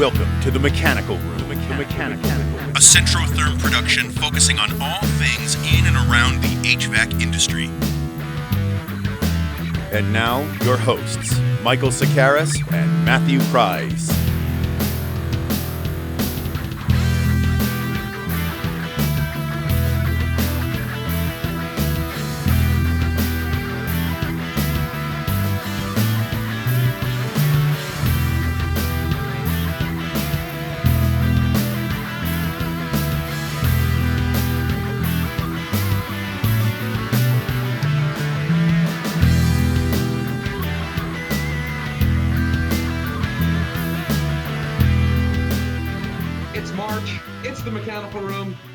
Welcome to the Mechanical Room. A Centrotherm production focusing on all things in and around the HVAC industry. And now, your hosts, Michael Sokaris and Matthew Pryce.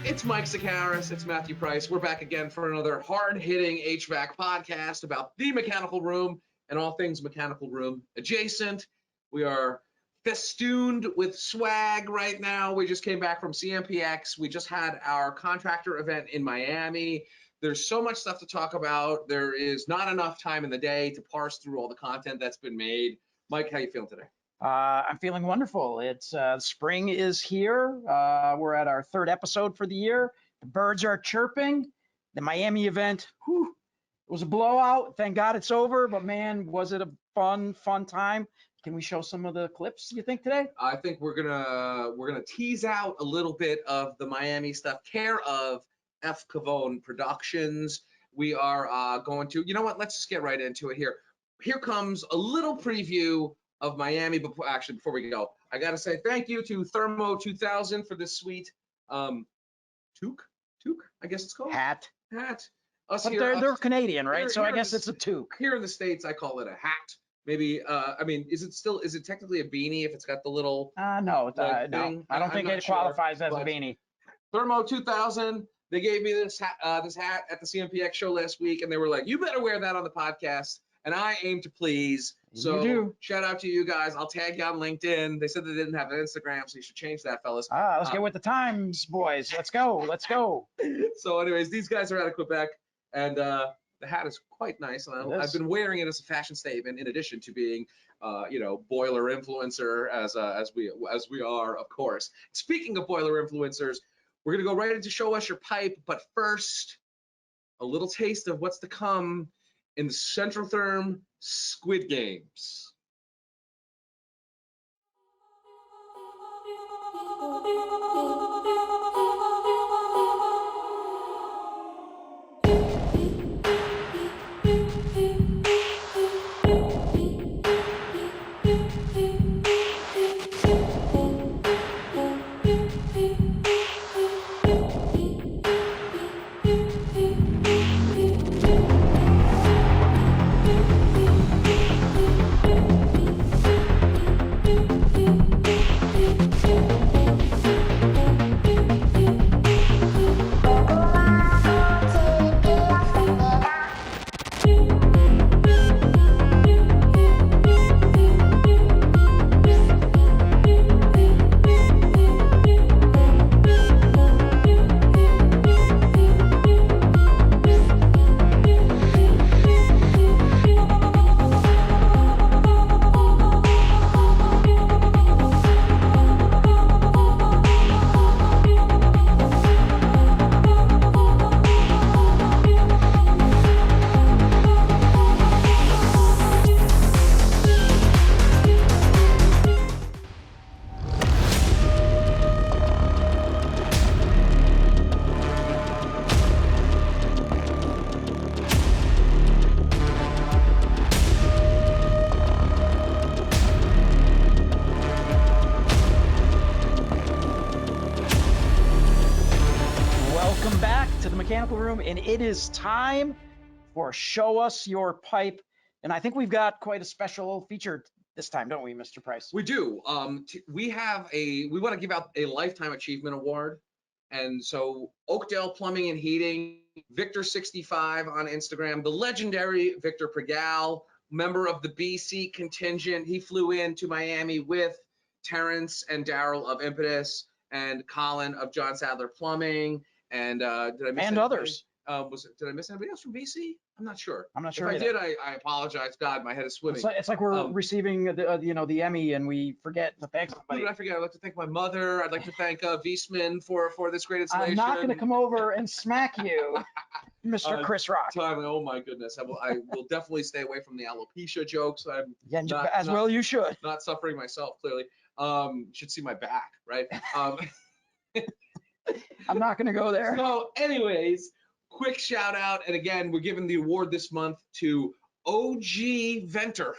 It's Mike Sokaris, it's Matthew Pryce. We're back again for another hard-hitting HVAC podcast about the mechanical room and all things mechanical room adjacent. We are festooned with swag right now. We just came back from CMPX. We just had our contractor event in Miami. There's so much stuff to talk about. There is not enough time in the day to parse through all the content that's been made. Mike, how you feeling today? I'm feeling wonderful. It's spring is here. We're at our third episode for the year. The birds are chirping. The Miami event, it was a blowout. Thank God it's over. But man, was it a fun time? Can we show some of the clips, you think, today? I think we're gonna tease out a little bit of the Miami stuff, care of F. Cavone Productions. We are going to, you know what? Let's just get right into it here. Here comes a little preview of Miami. Before we go, I gotta say thank you to Thermo 2000 for this sweet toque, I guess it's called hat. Us but here, they're Canadian, right? Here, so I guess it's a toque. Here in the States, I call it a hat. Maybe I mean, is it technically a beanie if it's got the little no, no, I don't think it qualifies as a beanie. Thermo 2000, they gave me this hat at the CMPX show last week, and they were like, you better wear that on the podcast. And I aim to please. So shout out to you guys. I'll tag you on LinkedIn. They said they didn't have an Instagram, so you should change that, fellas. Let's get with the times, boys. Let's go. So anyways, these guys are out of Quebec, and the hat is quite nice. And I've been wearing it as a fashion statement in addition to being, boiler influencer as we are, of course. Speaking of boiler influencers, we're going to go right into Show Us Your Pipe. But first, a little taste of what's to come in the Centrotherm Squid Games. Mechanical Room, and it is time for Show Us Your Pipe. And I think we've got quite a special feature this time, don't we, Mr. Pryce? We do. We want to give out a Lifetime Achievement Award. And so Oakdale Plumbing and Heating, Victor65 on Instagram, the legendary Victor Pregal, member of the BC contingent. He flew in to Miami with Terrence and Daryl of Impetus and Colin of John Sadler Plumbing. And did I miss anything? Others. Did I miss anybody else from BC? I'm not sure. I'm not sure If I either. did, I apologize. God, my head is swimming. It's like we're receiving the Emmy and we forget to thank Who somebody. did I forget? I'd like to thank my mother. I'd like to thank Wiesman for this great installation. I'm not going to come over and smack you, Mr. Chris Rock. Oh my goodness, I will definitely stay away from the alopecia jokes. I'm well you should. Not suffering myself, clearly. Should see my back, right? I'm not going to go there. So anyways, quick shout out. And again, we're giving the award this month to OG Venter,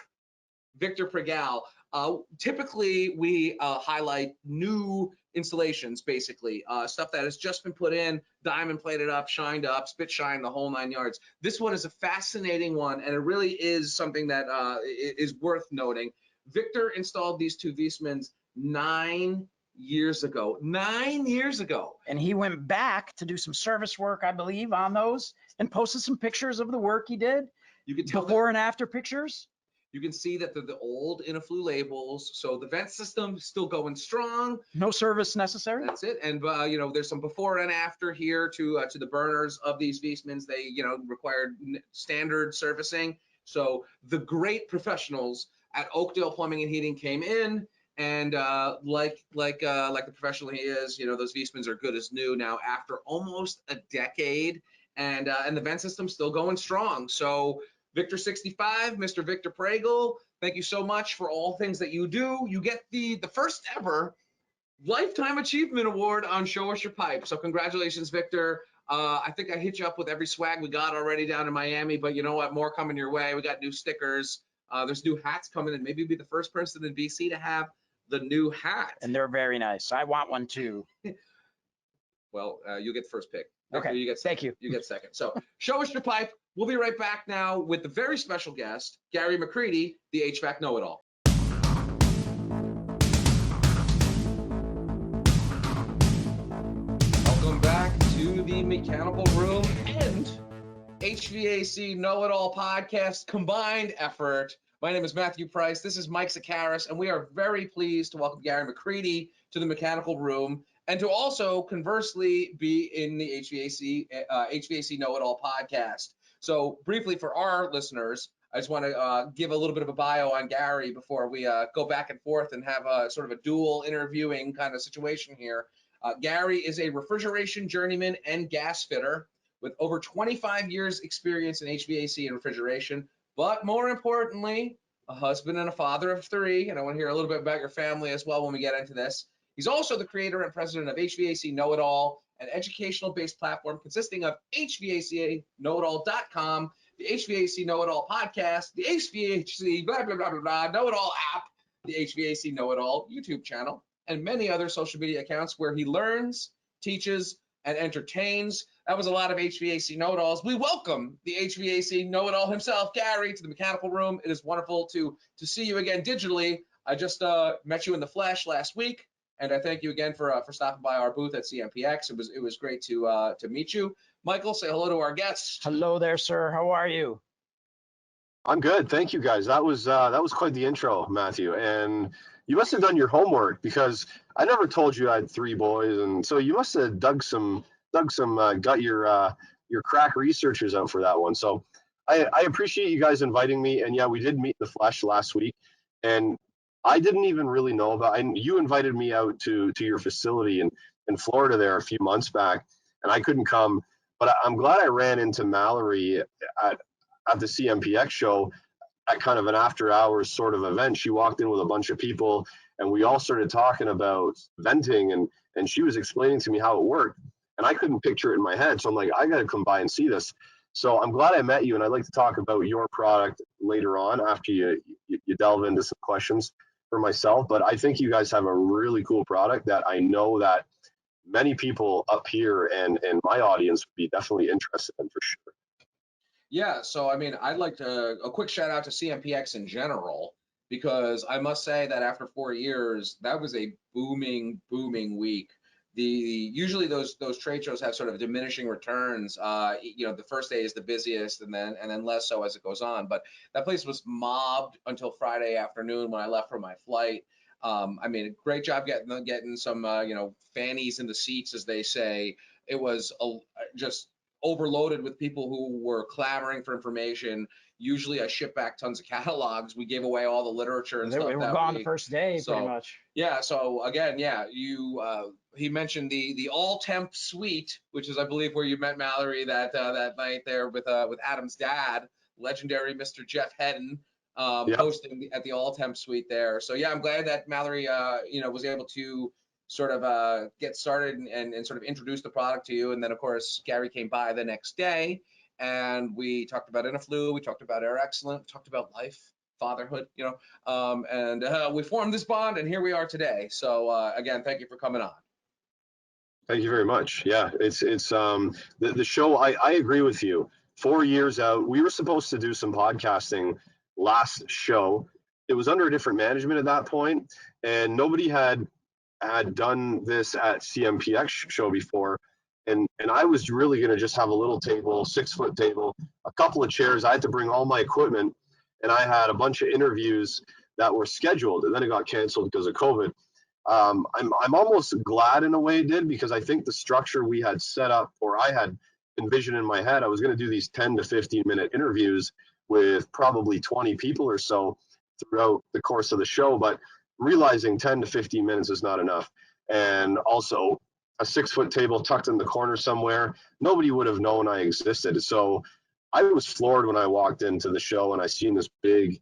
Victor Pregal. Typically, we highlight new installations, basically, stuff that has just been put in, diamond plated up, shined up, spit shine, the whole 9 yards. This one is a fascinating one, and it really is something that is worth noting. Victor installed these two Wiesmans 9 years ago. 9 years ago. And he went back to do some service work, I believe, on those and posted some pictures of the work he did. You can tell before and after pictures. You can see that they're the old Inaflu labels. So the vent system is still going strong. No service necessary. That's it. And, there's some before and after here to the burners of these Wiesmans. They, required standard servicing. So the great professionals at Oakdale Plumbing and Heating came in, and like the professional he is, those Wiesmans are good as new now after almost a decade, and the vent system's still going strong. So Victor 65, Mr. Victor Pregal, thank you so much for all things that you do. You get the first ever Lifetime Achievement Award on Show Us Your Pipe. So congratulations, Victor. I think I hit you up with every swag we got already down in Miami, but you know what? More coming your way. We got new stickers. There's new hats coming in. Maybe you'll be the first person in BC to have the new hat. And they're very nice. I want one too. Well, you get the first pick. Okay, you get second. Thank you. You get second. So Show Us Your Pipe. We'll be right back now with the very special guest, Gary McCreadie, the HVAC know-it-all. Welcome back to the Mechanical Room and HVAC know-it-all podcast combined effort. My name is Matthew Pryce. This is Mike Sokaris, and we are very pleased to welcome Gary McCreadie to the Mechanical Room, and to also conversely be in the HVAC know-it-all podcast. So briefly for our listeners, I just want to give a little bit of a bio on Gary before we go back and forth and have a sort of a dual interviewing kind of situation here. Gary is a refrigeration journeyman and gas fitter with over 25 years experience in HVAC and refrigeration, but more importantly, a husband and a father of 3. And I want to hear a little bit about your family as well when we get into this. He's also the creator and president of HVAC Know-It-All, an educational-based platform consisting of HVACknowitall.com, the HVAC Know-It-All podcast, the HVAC blah, blah, blah, blah, blah, Know-It-All app, the HVAC Know-It-All YouTube channel, and many other social media accounts where he learns, teaches, and entertains. That was a lot of HVAC Know-It-Alls. We welcome the HVAC Know-It-All himself, Gary, to the Mechanical Room. It is wonderful to see you again digitally. I just met you in the flesh last week. And I thank you again for stopping by our booth at CMPX. It was great to meet you. Michael, say hello to our guests. Hello there, sir. How are you? I'm good, thank you, guys. That was quite the intro, Matthew. And you must have done your homework, because I never told you I had 3 boys, and so you must have got your crack researchers out for that one. So I appreciate you guys inviting me. And yeah, we did meet in the flesh last week, and I didn't even really know about. You invited me out to your facility in Florida there a few months back, and I couldn't come. But I'm glad I ran into Mallory at the CMPX show at kind of an after hours sort of event. She walked in with a bunch of people, and we all started talking about venting, and she was explaining to me how it worked, and I couldn't picture it in my head. So I'm like, I got to come by and see this. So I'm glad I met you, and I'd like to talk about your product later on after you delve into some questions for myself. But I think you guys have a really cool product that I know that many people up here and my audience would be definitely interested in, for sure. Yeah, so I mean, I'd like a quick shout out to CMPX in general, because I must say that after 4 years, that was a booming week. Usually those trade shows have sort of diminishing returns. The first day is the busiest, and then less so as it goes on. But that place was mobbed until Friday afternoon when I left for my flight. I mean, a great job getting some fannies in the seats, as they say. It was just overloaded with people who were clamoring for information. Usually I ship back tons of catalogs. We gave away all the literature and They stuff were that gone the week. first day, pretty So, much. yeah, so again, yeah, he mentioned the all temp suite, which is I believe where you met Mallory that night there with Adam's dad, legendary Mr. Jeff Hedden, Yep. hosting at the all temp suite there. So yeah, I'm glad that Mallory was able to sort of get started and sort of introduce the product to you. And then of course Gary came by the next day and we talked about Inaflu, we talked about Air Excellent, we talked about life, fatherhood, and we formed this bond, and here we are today. So again, thank you for coming on. Thank you very much. Yeah, it's the show. I agree with you. 4 years out, we were supposed to do some podcasting last show. It was under a different management at that point, and nobody had done this at CMPX show before. And I was really going to just have a little table, 6-foot table, a couple of chairs. I had to bring all my equipment, and I had a bunch of interviews that were scheduled, and then it got canceled because of COVID. I'm almost glad in a way it did, because I think the structure we had set up, or I had envisioned in my head, I was going to do these 10 to 15 minute interviews with probably 20 people or so throughout the course of the show, but realizing 10 to 15 minutes is not enough. And also a 6-foot table tucked in the corner somewhere, nobody would have known I existed. So I was floored when I walked into the show and I seen this big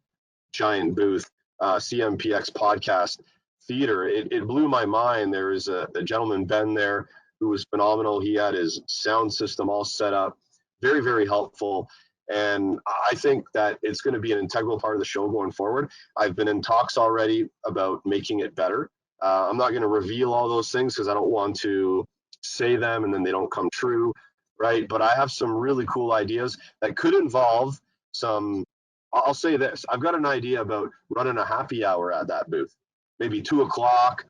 giant booth, CMPX podcast theater. It blew my mind. There was a gentleman, Ben, there who was phenomenal. He had his sound system all set up, very, very helpful. And I think that it's going to be an integral part of the show going forward. I've been in talks already about making it better. I'm not going to reveal all those things because I don't want to say them and then they don't come true, right? But I have some really cool ideas that could involve some. I'll say this. I've got an idea about running a happy hour at that booth. Maybe 2 o'clock.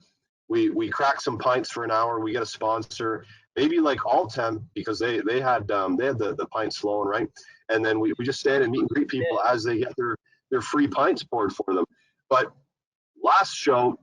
We crack some pints for an hour. We get a sponsor. Maybe like all temp, because they had the pints flowing, right? And then we just stand and meet and greet people as they get their free pints poured for them. But last show,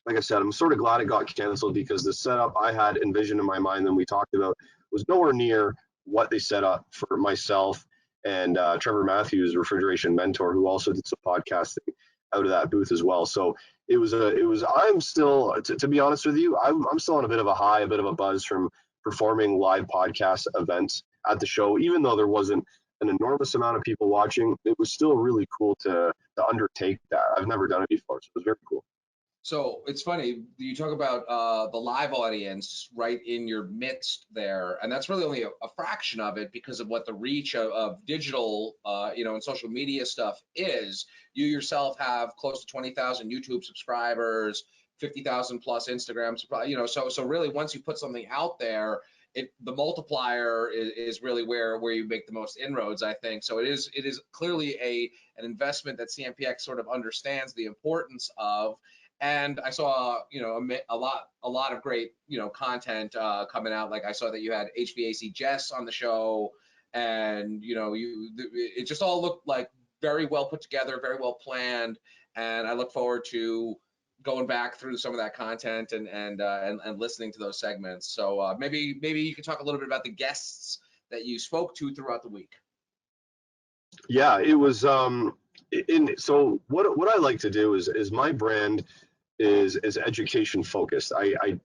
like I said, I'm sort of glad it got canceled because the setup I had envisioned in my mind and we talked about was nowhere near what they set up for myself and Trevor Matthews, refrigeration mentor, who also did some podcasting out of that booth as well. So I'm still, to be honest with you, I'm still on a bit of a high, a bit of a buzz from performing live podcast events at the show. Even though there wasn't an enormous amount of people watching, it was still really cool to undertake that. I've never done it before, so it was very cool. So it's funny, you talk about the live audience right in your midst there, and that's really only a fraction of it because of what the reach of digital, and social media stuff is. You yourself have close to 20,000 YouTube subscribers, 50,000 plus Instagram, so really once you put something out there, the multiplier is really where you make the most inroads, I think. So it is clearly an investment that CMPX sort of understands the importance of. And I saw, a lot of great, content coming out. Like I saw that you had HVAC Jess on the show, and it just all looked like very well put together, very well planned. And I look forward to going back through some of that content and listening to those segments. So maybe you can talk a little bit about the guests that you spoke to throughout the week. Yeah, it was. So what I like to do is my brand is education focused. I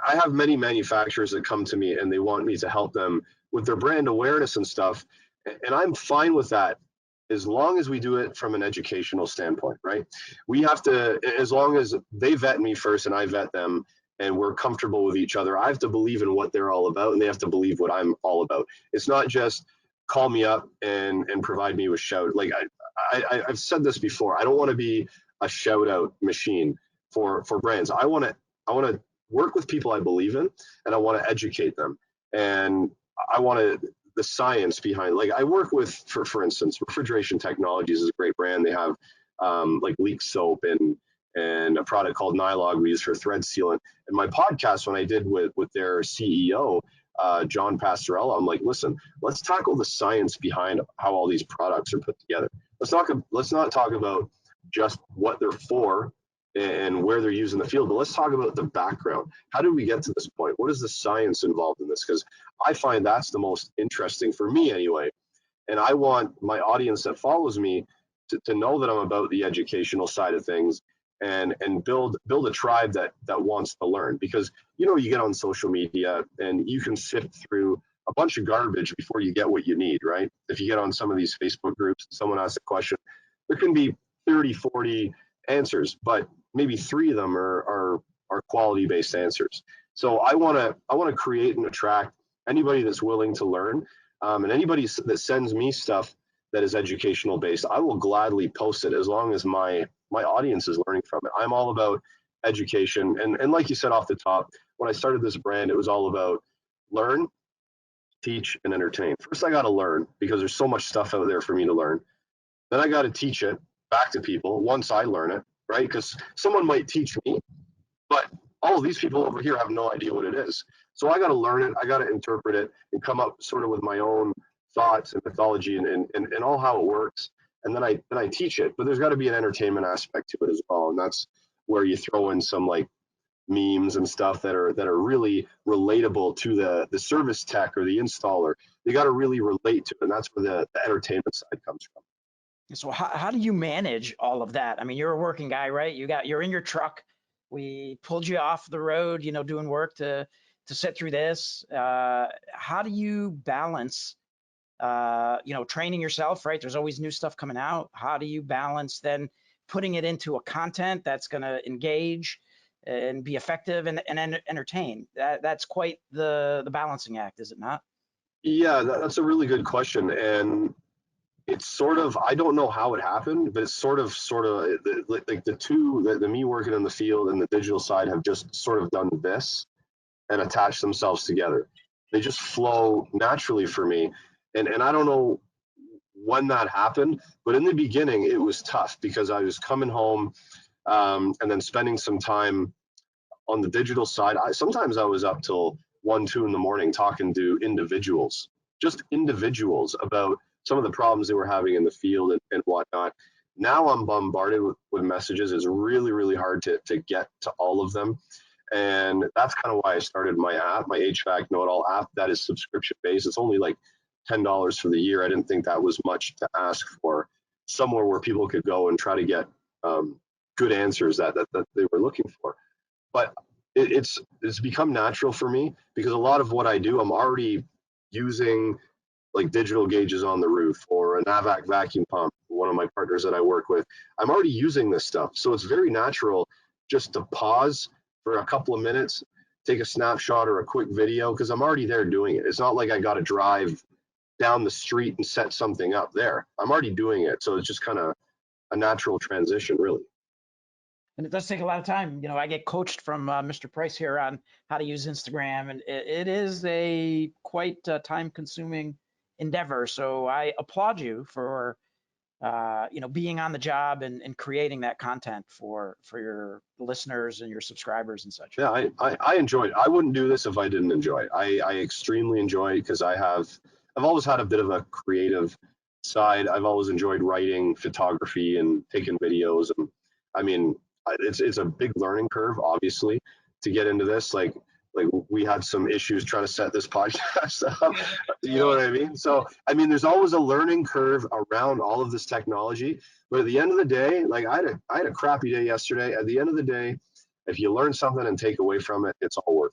have many manufacturers that come to me and they want me to help them with their brand awareness and stuff, and I'm fine with that as long as we do it from an educational standpoint, right? We have to, as long as they vet me first and I vet them and we're comfortable with each other, I have to believe in what they're all about and they have to believe what I'm all about. It's not just call me up and provide me with shout. Like I've said this before, I don't want to be a shout out machine for brands. I want to work with people I believe in, and I want to educate them, and I want the science behind. Like I work with, for instance, Refrigeration Technologies is a great brand. They have like leak soap and a product called Nylog we use for thread sealant. And my podcast, when I did with their CEO, John Pastorella, I'm like, listen, let's tackle the science behind how all these products are put together. Let's not talk about just what they're for and where they're using the field. But let's talk about the background. How did we get to this point? What is the science involved in this? Because I find that's the most interesting for me anyway. And I want my audience that follows me to know that I'm about the educational side of things and build a tribe that wants to learn. Because you get on social media and you can sift through a bunch of garbage before you get what you need, right? If you get on some of these Facebook groups, someone asks a question, there can be 30, 40 answers, but maybe 3 of them are quality based answers. So I want to create and attract anybody that's willing to learn, and anybody that sends me stuff that is educational based. I will gladly post it as long as my audience is learning from it. I'm all about education, and like you said off the top, when I started this brand, it was all about learn, teach, and entertain. First, I got to learn because there's so much stuff out there for me to learn. Then I got to teach it back to people once I learn it, right? Because someone might teach me, but all of these people over here have no idea what it is. So I got to learn it. I got to interpret it and come up sort of with my own thoughts and mythology and all how it works. And then I teach it. But there's got to be an entertainment aspect to it as well. And that's where you throw in some like memes and stuff that are really relatable to the service tech or the installer. They got to really relate to it. And that's where the entertainment side comes from. So how do you manage all of that? I mean, you're a working guy, right? You're in your truck. We pulled you off the road, doing work to sit through this. How do you balance, training yourself, right? There's always new stuff coming out. How do you balance then putting it into a content that's going to engage and be effective and entertain? That's quite the balancing act, is it not? Yeah, that's a really good question. And it's sort of, I don't know how it happened, but it's sort of like the me working in the field and the digital side have just sort of done this and attached themselves together. They just flow naturally for me. And I don't know when that happened, but in the beginning it was tough because I was coming home and then spending some time on the digital side. Sometimes I was up till 1, 2 in the morning talking to individuals, just individuals about some of the problems they were having in the field and whatnot. Now I'm bombarded with messages. It's really, really hard to get to all of them. And that's kind of why I started my app, my HVAC know-it-all app that is subscription based. It's only like $10 for the year. I didn't think that was much to ask for, somewhere where people could go and try to get good answers that they were looking for. But it's become natural for me because a lot of what I do, I'm already using like digital gauges on the roof or a Navac vacuum pump, one of my partners that I work with. I'm already using this stuff. So it's very natural just to pause for a couple of minutes, take a snapshot or a quick video because I'm already there doing it. It's not like I got to drive down the street and set something up there. I'm already doing it. So it's just kind of a natural transition, really. And it does take a lot of time. I get coached from Mr. Pryce here on how to use Instagram, and it is a quite time-consuming endeavor. So I applaud you for being on the job and creating that content for your listeners and your subscribers and such. Yeah, I enjoy it. I wouldn't do this if I didn't enjoy it. I extremely enjoy it because I've always had a bit of a creative side. I've always enjoyed writing, photography, and taking videos. And I mean, it's a big learning curve, obviously, to get into this. Like we had some issues trying to set this podcast up. You know what I mean? So I mean, there's always a learning curve around all of this technology. But at the end of the day, like I had a crappy day yesterday. At the end of the day, if you learn something and take away from it, it's all worth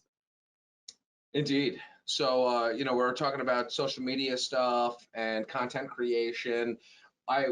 it. Indeed. So, we're talking about social media stuff and content creation.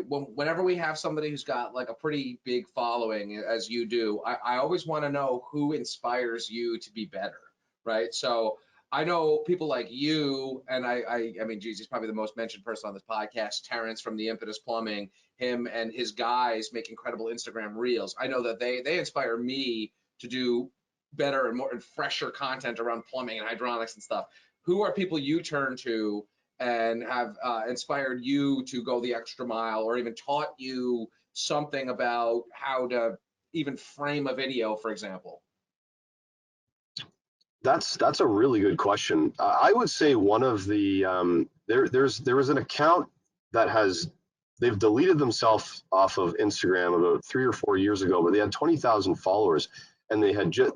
Whenever we have somebody who's got like a pretty big following, as you do, I always want to know who inspires you to be better, right? So I know people like you, and I mean, geez, he's probably the most mentioned person on this podcast, Terrence from the Impetus Plumbing. Him and his guys make incredible Instagram reels. I know that they inspire me to do better and more and fresher content around plumbing and hydronics and stuff. Who are people you turn to and have inspired you to go the extra mile, or even taught you something about how to even frame a video, for example? That's a really good question. I would say one of the there was an account that has they've deleted themselves off of Instagram about 3 or 4 years ago, but they had 20,000 followers, and they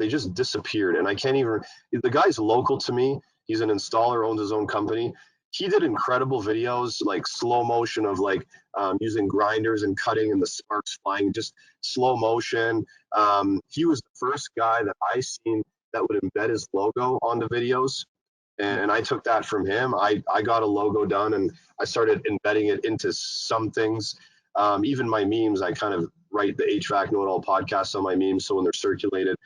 just disappeared. And I can't even. The guy's local to me. He's an installer, owns his own company. He did incredible videos, like slow motion of like using grinders and cutting and the sparks flying, just slow motion. He was the first guy that I seen that would embed his logo on the videos. And I took that from him. I got a logo done, and I started embedding it into some things. Even my memes, I kind of write the HVAC Know-It-All podcast on my memes, so when they're circulated,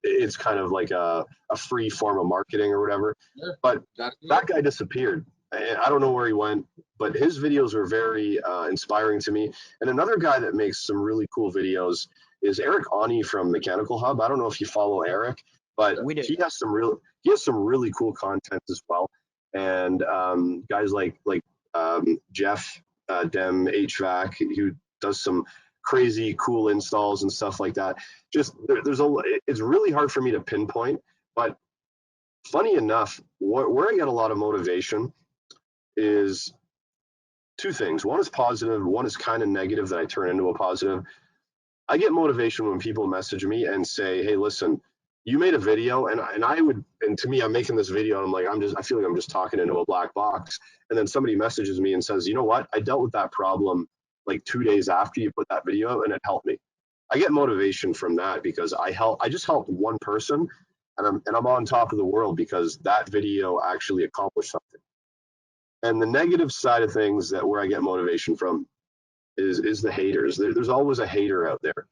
it's kind of like a free form of marketing or whatever. Sure. But that guy disappeared. I don't know where he went, but his videos were very inspiring to me. And another guy that makes some really cool videos is Eric Ani from Mechanical Hub. I don't know if you follow Eric, but he has some really cool content as well. And guys like Jeff Dem HVAC, who does some crazy cool installs and stuff like that. Just it's really hard for me to pinpoint, but funny enough, where I get a lot of motivation is two things. One is positive, one is kind of negative that I turn into a positive. I get motivation when people message me and say, hey, listen, you made a video, and to me, I'm making this video, and I'm like, I feel like I'm just talking into a black box. And then somebody messages me and says, you know what? I dealt with that problem like 2 days after you put that video out, and it helped me. I get motivation from that because I just helped one person, and I'm on top of the world because that video actually accomplished something. And the negative side of things where I get motivation from is the haters. There's always a hater out there.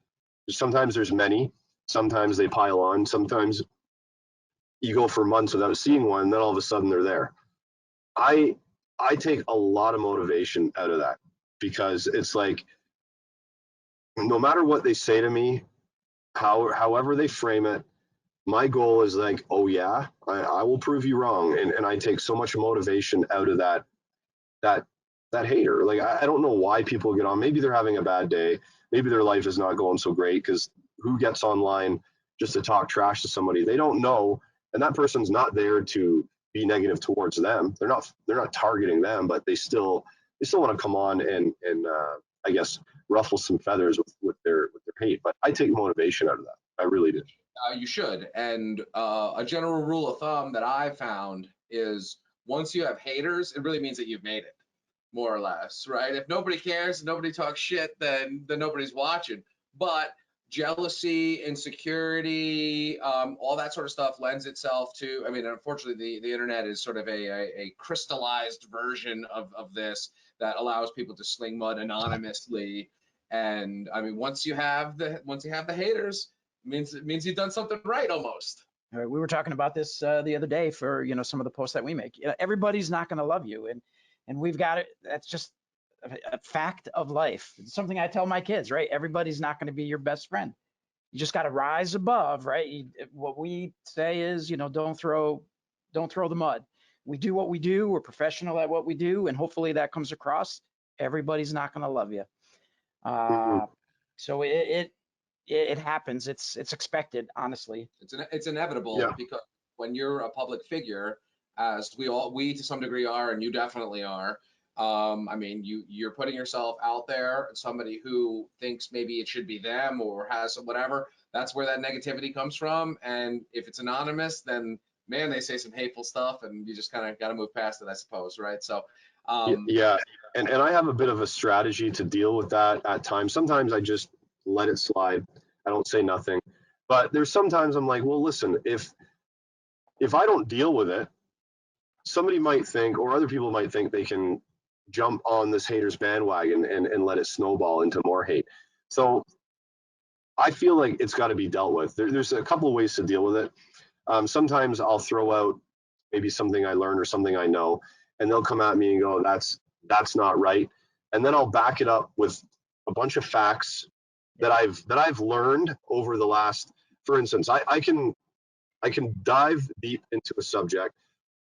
Sometimes there's many. Sometimes they pile on. Sometimes you go for months without seeing one, and then all of a sudden they're there. I take a lot of motivation out of that because it's like, no matter what they say to me, however they frame it, my goal is like, oh yeah, I will prove you wrong. And I take so much motivation out of that hater. Like, I don't know why people get on. Maybe they're having a bad day. Maybe their life is not going so great, because who gets online just to talk trash to somebody they don't know? And that person's not there to be negative towards them. They're not targeting them, but they still want to come on and I guess ruffle some feathers with their hate. But I take motivation out of that. I really do. You should. And a general rule of thumb that I found is, once you have haters, it really means that you've made it, more or less, right? If nobody cares, nobody talks shit, then nobody's watching. But jealousy, insecurity, all that sort of stuff lends itself to, I mean, unfortunately, the internet is sort of a crystallized version of this that allows people to sling mud anonymously. And I mean, once you have the haters, it means you've done something right almost. All right, we were talking about this the other day for some of the posts that we make. Everybody's not going to love you, and we've got it. That's just a fact of life. It's something I tell my kids, right? Everybody's not going to be your best friend. You just got to rise above, right? What we say is, don't throw the mud. We do what we do. We're professional at what we do, and hopefully that comes across. Everybody's not going to love you. So it happens. It's expected, honestly. It's inevitable. Yeah. Because when you're a public figure, as we to some degree are, and you definitely are, I mean, you're putting yourself out there. Somebody who thinks maybe it should be them or has whatever, that's where that negativity comes from. And if it's anonymous, then man, they say some hateful stuff, and you just kind of got to move past it, I suppose, right? So yeah, and I have a bit of a strategy to deal with that at times. Sometimes I just let it slide. I don't say nothing. But there's sometimes I'm like, well, listen, if I don't deal with it, somebody might think, or other people might think, they can jump on this hater's bandwagon and let it snowball into more hate. So I feel like it's got to be dealt with. There's a couple of ways to deal with it. Sometimes I'll throw out maybe something I learned or something I know, and they'll come at me and go, that's not right. And then I'll back it up with a bunch of facts that I've learned over the last, for instance, I can dive deep into a subject,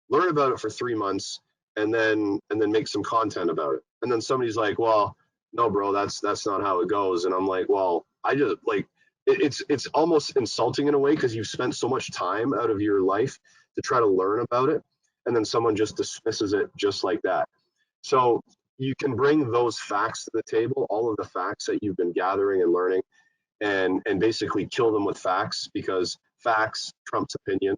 learn about it for 3 months, and then make some content about it. And then somebody's like, well, no, bro, that's not how it goes. And I'm like, well, I just like, it's almost insulting in a way, because you've spent so much time out of your life to try to learn about it, and then someone just dismisses it just like that. So you can bring those facts to the table, all of the facts that you've been gathering and learning, and basically kill them with facts, because facts trumps opinion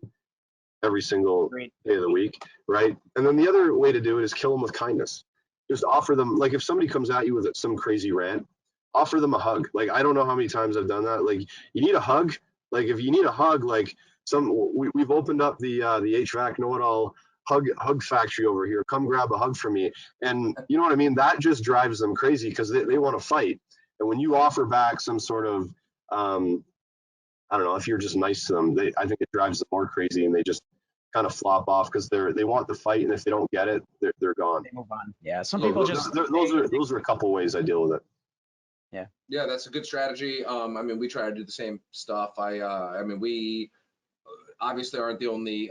every single Great. day of the week, right? And then the other way to do it is kill them with kindness. Just offer them, like if somebody comes at you with some crazy rant, offer them a hug. Like I don't know how many times I've done that. Like you need a hug. Like if you need a hug, like we've opened up the HVAC know-it-all hug factory over here. Come grab a hug from me. And you know what I mean? That just drives them crazy because they want to fight. And when you offer back some sort of I don't know, if you're just nice to them, I think it drives them more crazy, and they just kind of flop off because they want the fight, and if they don't get it, they're gone. They move on. Yeah, some So people just those are a couple ways I deal with it. Yeah, that's a good strategy. I mean, we try to do the same stuff. I mean, we obviously aren't the only,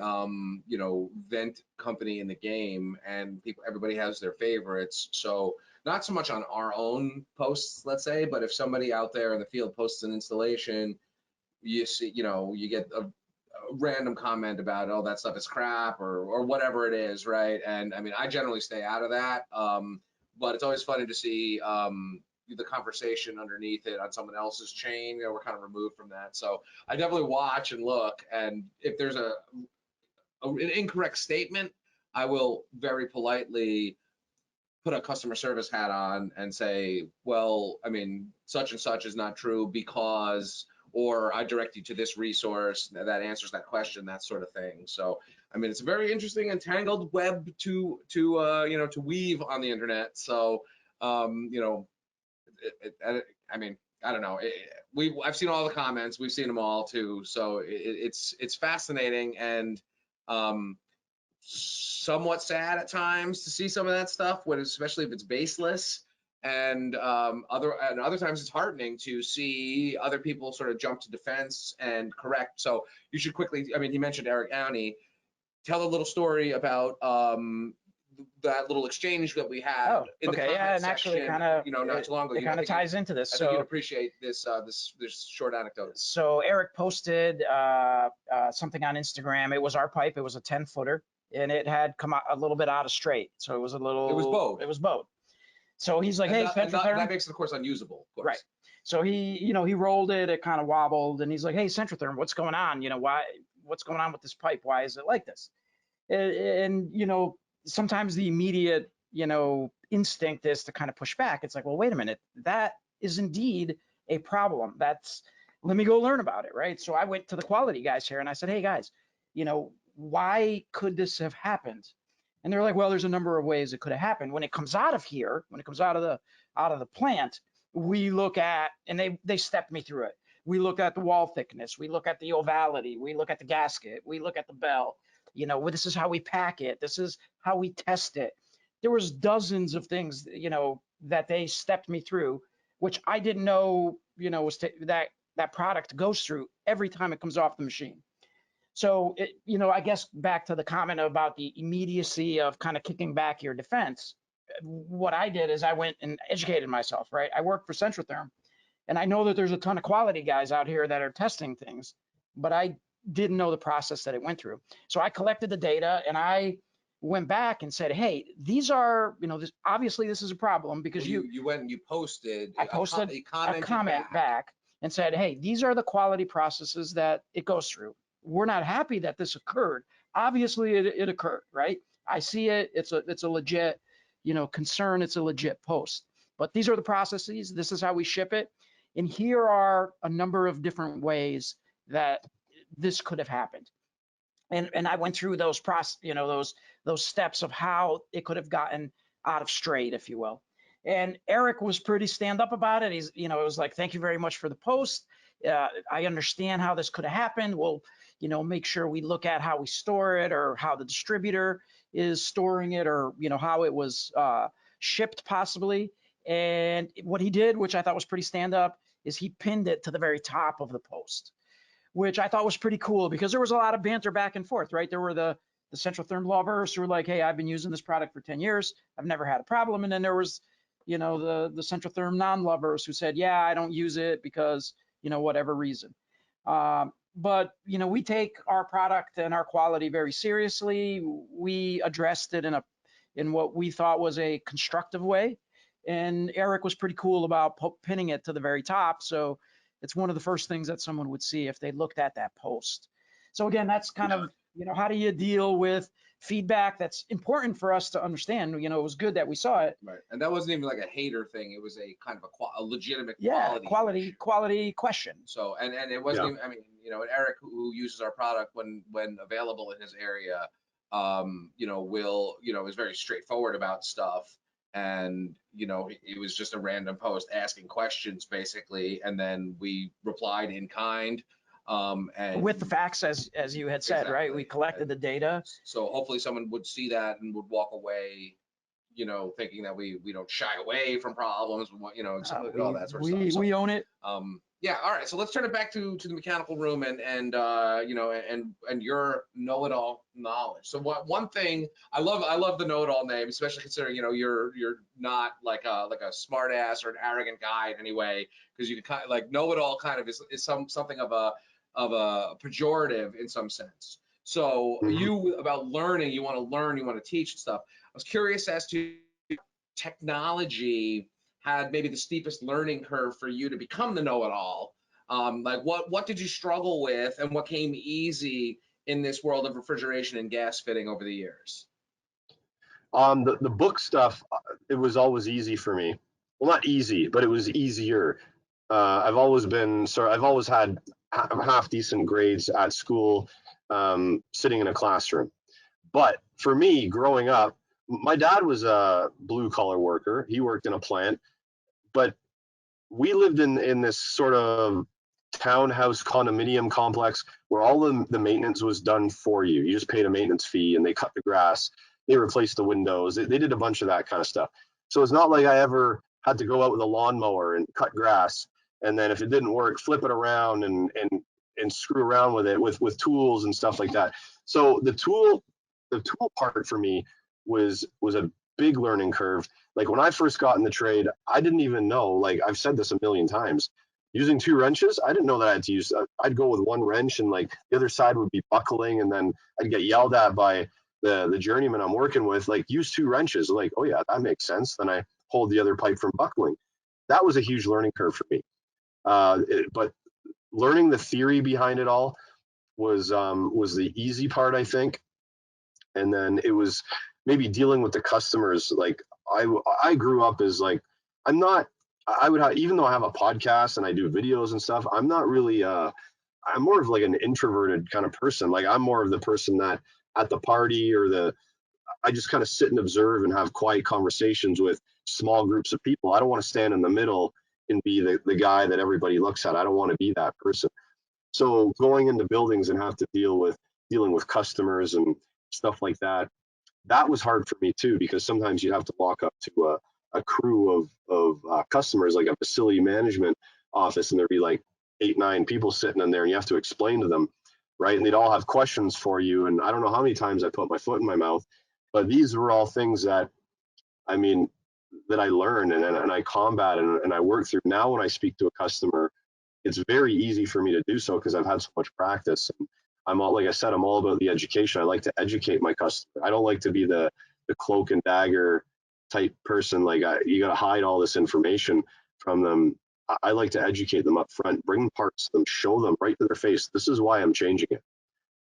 you know, vent company in the game, and everybody has their favorites. So not so much on our own posts, let's say, but if somebody out there in the field posts an installation, you see, you know, you get a random comment about, oh, that stuff is crap, or whatever it is, right? And I mean, I generally stay out of that, but it's always funny to see the conversation underneath it on someone else's chain. You know, we're kind of removed from that, so I definitely watch and look, and if there's an incorrect statement, I will very politely put a customer service hat on and say, well, I mean, such and such is not true because, or I direct you to this resource that answers that question, that sort of thing. So, I mean, it's a very interesting and tangled web to you know, to weave on the internet. So, you know, I mean, I don't know. I've seen all the comments. We've seen them all too. So it's fascinating and somewhat sad at times to see some of that stuff, especially if it's baseless. And other times it's heartening to see other people sort of jump to defense and correct. So you should quickly, I mean, he mentioned Eric Downey. Tell a little story about that little exchange that we had in the comment and section, actually kind of, you know, not too long ago. it kind of ties into this. I think you'd appreciate this this short anecdote. So Eric posted something on Instagram. It was our pipe. It was a 10-footer, and it had come out a little bit out of straight. So it was a little. It was bowed. It was bowed. So he's like, hey, that makes it, of course, unusable. Of course. Right. So he rolled it. It kind of wobbled, and he's like, hey, Centrotherm, what's going on? You know, what's going on with this pipe? Why is it like this? And you know, sometimes the immediate, you know, instinct is to kind of push back. It's like, well, wait a minute, that is indeed a problem. Let me go learn about it, right? So I went to the quality guys here and I said, hey guys, you know, why could this have happened? And they're like, well, there's a number of ways it could have happened. When it comes out of here, when it comes out of the plant, we look at, and they stepped me through it. We look at the wall thickness, we look at the ovality, we look at the gasket, we look at the bell. You know, this is how we pack it. This is how we test it. There was dozens of things, you know, that they stepped me through, which I didn't know, you know, that product goes through every time it comes off the machine. So, you know, I guess back to the comment about the immediacy of kind of kicking back your defense. What I did is I went and educated myself, right? I work for Centrotherm, and I know that there's a ton of quality guys out here that are testing things, but I didn't know the process that it went through. So I collected the data and I went back and said, hey, these are, you know, obviously this is a problem because you went and you posted. I posted a comment back and said, hey, these are the quality processes that it goes through. We're not happy that this occurred. Obviously it occurred, right? I see it. It's a legit, you know, concern. It's a legit post. But these are the processes. This is how we ship it. And here are a number of different ways that this could have happened. And I went through those you know, those steps of how it could have gotten out of straight, if you will. And Eric was pretty stand up about it. He's, you know, it was like, thank you very much for the post. I understand how this could have happened. We'll, you know, make sure we look at how we store it or how the distributor is storing it or, you know, how it was shipped possibly. And what he did, which I thought was pretty stand up, is he pinned it to the very top of the post, which I thought was pretty cool because there was a lot of banter back and forth, right? There were the Centrotherm lovers who were like, hey, I've been using this product for 10 years. I've never had a problem. And then there was, you know, the Centrotherm non-lovers who said, yeah, I don't use it because, you know, whatever reason. But, you know, we take our product and our quality very seriously. We addressed it in in what we thought was a constructive way. And Eric was pretty cool about pinning it to the very top. So it's one of the first things that someone would see if they looked at that post. So again, that's kind of, how do you deal with feedback that's important for us to understand? It was good that we saw it. Right. And that wasn't even like a hater thing. It was a kind of a legitimate quality question. So, and it wasn't even, I mean, and Eric, who uses our product when available in his area, is very straightforward about stuff. And, it was just a random post asking questions basically. And then we replied in kind. And with the facts, as you had said, exactly. Right? We collected the data. So hopefully someone would see that and would walk away, thinking that we don't shy away from problems, all that sort of stuff. We own it. Yeah. All right. So let's turn it back to the mechanical room and your know-it-all knowledge. So one thing I love the know-it-all name, especially considering you're not like a smart ass or an arrogant guy in any way, because you can kind of like know-it-all kind of is something of a pejorative in some sense. So you about learning, you want to learn, you want to teach and stuff. I was curious as to technology had maybe the steepest learning curve for you to become the know-it-all. Like what did you struggle with and what came easy in this world of refrigeration and gas fitting over the years? The book stuff, it was always easy for me. Well, not easy, but it was easier. I've always had half decent grades at school, sitting in a classroom. But for me, growing up, my dad was a blue collar worker. He worked in a plant, but we lived in this sort of townhouse condominium complex where all the maintenance was done for you. You just paid a maintenance fee and they cut the grass, they replaced the windows, they did a bunch of that kind of stuff. So it's not like I ever had to go out with a lawnmower and cut grass, and then if it didn't work, flip it around and screw around with it with tools and stuff like that. So the tool part for me was a big learning curve. Like when I first got in the trade, I didn't even know, like I've said this a million times, using 2 wrenches, I didn't know that I had to use, I'd go with 1 wrench and like the other side would be buckling, and then I'd get yelled at by the journeyman I'm working with, like, use 2 wrenches. Like, oh yeah, that makes sense. Then I hold the other pipe from buckling. That was a huge learning curve for me. But learning the theory behind it all was the easy part, I think. And then it was maybe dealing with the customers. Like I grew up as like, even though I have a podcast and I do videos and stuff, I'm not really, I'm more of like an introverted kind of person. Like I'm more of the person that at the party I just kind of sit and observe and have quiet conversations with small groups of people. I don't want to stand in the middle and be the guy that everybody looks at. I don't want to be that person. So going into buildings and have to dealing with customers and stuff like that, that was hard for me too, because sometimes you have to walk up to a crew of customers, like a facility management office, and there'd be like 8, 9 people sitting in there, and you have to explain to them, right? And they'd all have questions for you. And I don't know how many times I put my foot in my mouth, but these were all things that, I mean, that I learned and I combat and I work through. Now when I speak to a customer, it's very easy for me to do so because I've had so much practice. And like I said, I'm all about the education. I like to educate my customer. I don't like to be the cloak and dagger type person. Like you got to hide all this information from them. I like to educate them up front, bring parts to them, show them right to their face. This is why I'm changing it.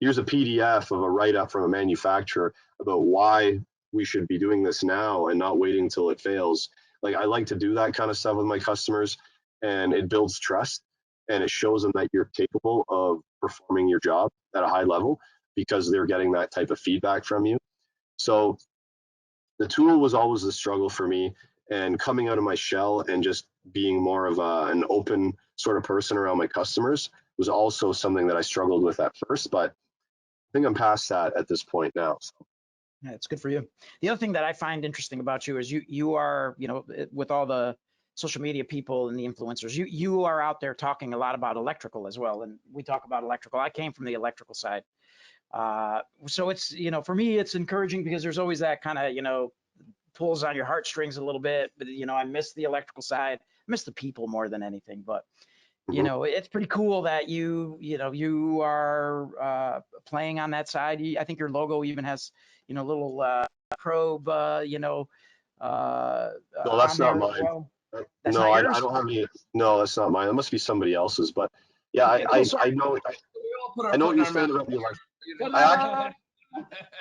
Here's a PDF of a write-up from a manufacturer about why we should be doing this now and not waiting till it fails. Like I like to do that kind of stuff with my customers, and it builds trust and it shows them that you're capable of performing your job at a high level because they're getting that type of feedback from you. So the tool was always the struggle for me, and coming out of my shell and just being more of an open sort of person around my customers was also something that I struggled with at first, but I think I'm past that at this point now. So. Yeah, it's good for you. The other thing that I find interesting about you is you are, with all the social media people and the influencers, you are out there talking a lot about electrical as well. And we talk about electrical. I came from the electrical side. So it's, for me, it's encouraging because there's always that kind of, pulls on your heartstrings a little bit, but I miss the electrical side, I miss the people more than anything, but it's pretty cool that you are playing on that side. I think your logo even has, little probe, No, on that's not there as mine. well? That's No, not I yours? don't have any. No, that's not mine. That must be somebody else's. But yeah, Okay, cool. Sorry. I know We all put our I know foot what in you're our saying mouth. about the election. You know?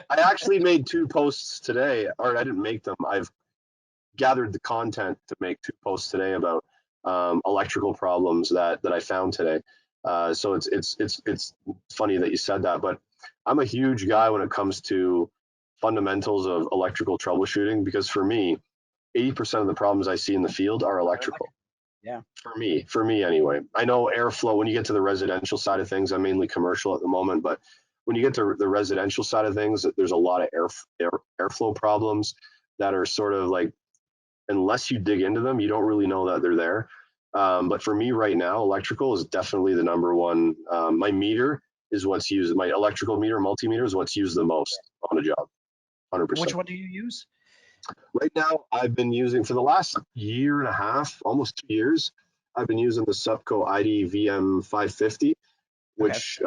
I actually made 2 posts today, or I didn't make them. I've gathered the content to make 2 posts today about electrical problems that I found today. So it's funny that you said that, but I'm a huge guy when it comes to fundamentals of electrical troubleshooting, because for me, 80% of the problems I see in the field are electrical. Yeah. For me anyway. I know airflow, when you get to the residential side of things, I'm mainly commercial at the moment, but when you get to the residential side of things, there's a lot of airflow problems that are sort of like, unless you dig into them, you don't really know that they're there. But for me right now, electrical is definitely the number one. My meter is what's used. My electrical meter, multimeter, is what's used the most on a job, 100%. Which one do you use? Right now, I've been using, for the last year and a half, almost 2 years, I've been using the Supco ID VM550, which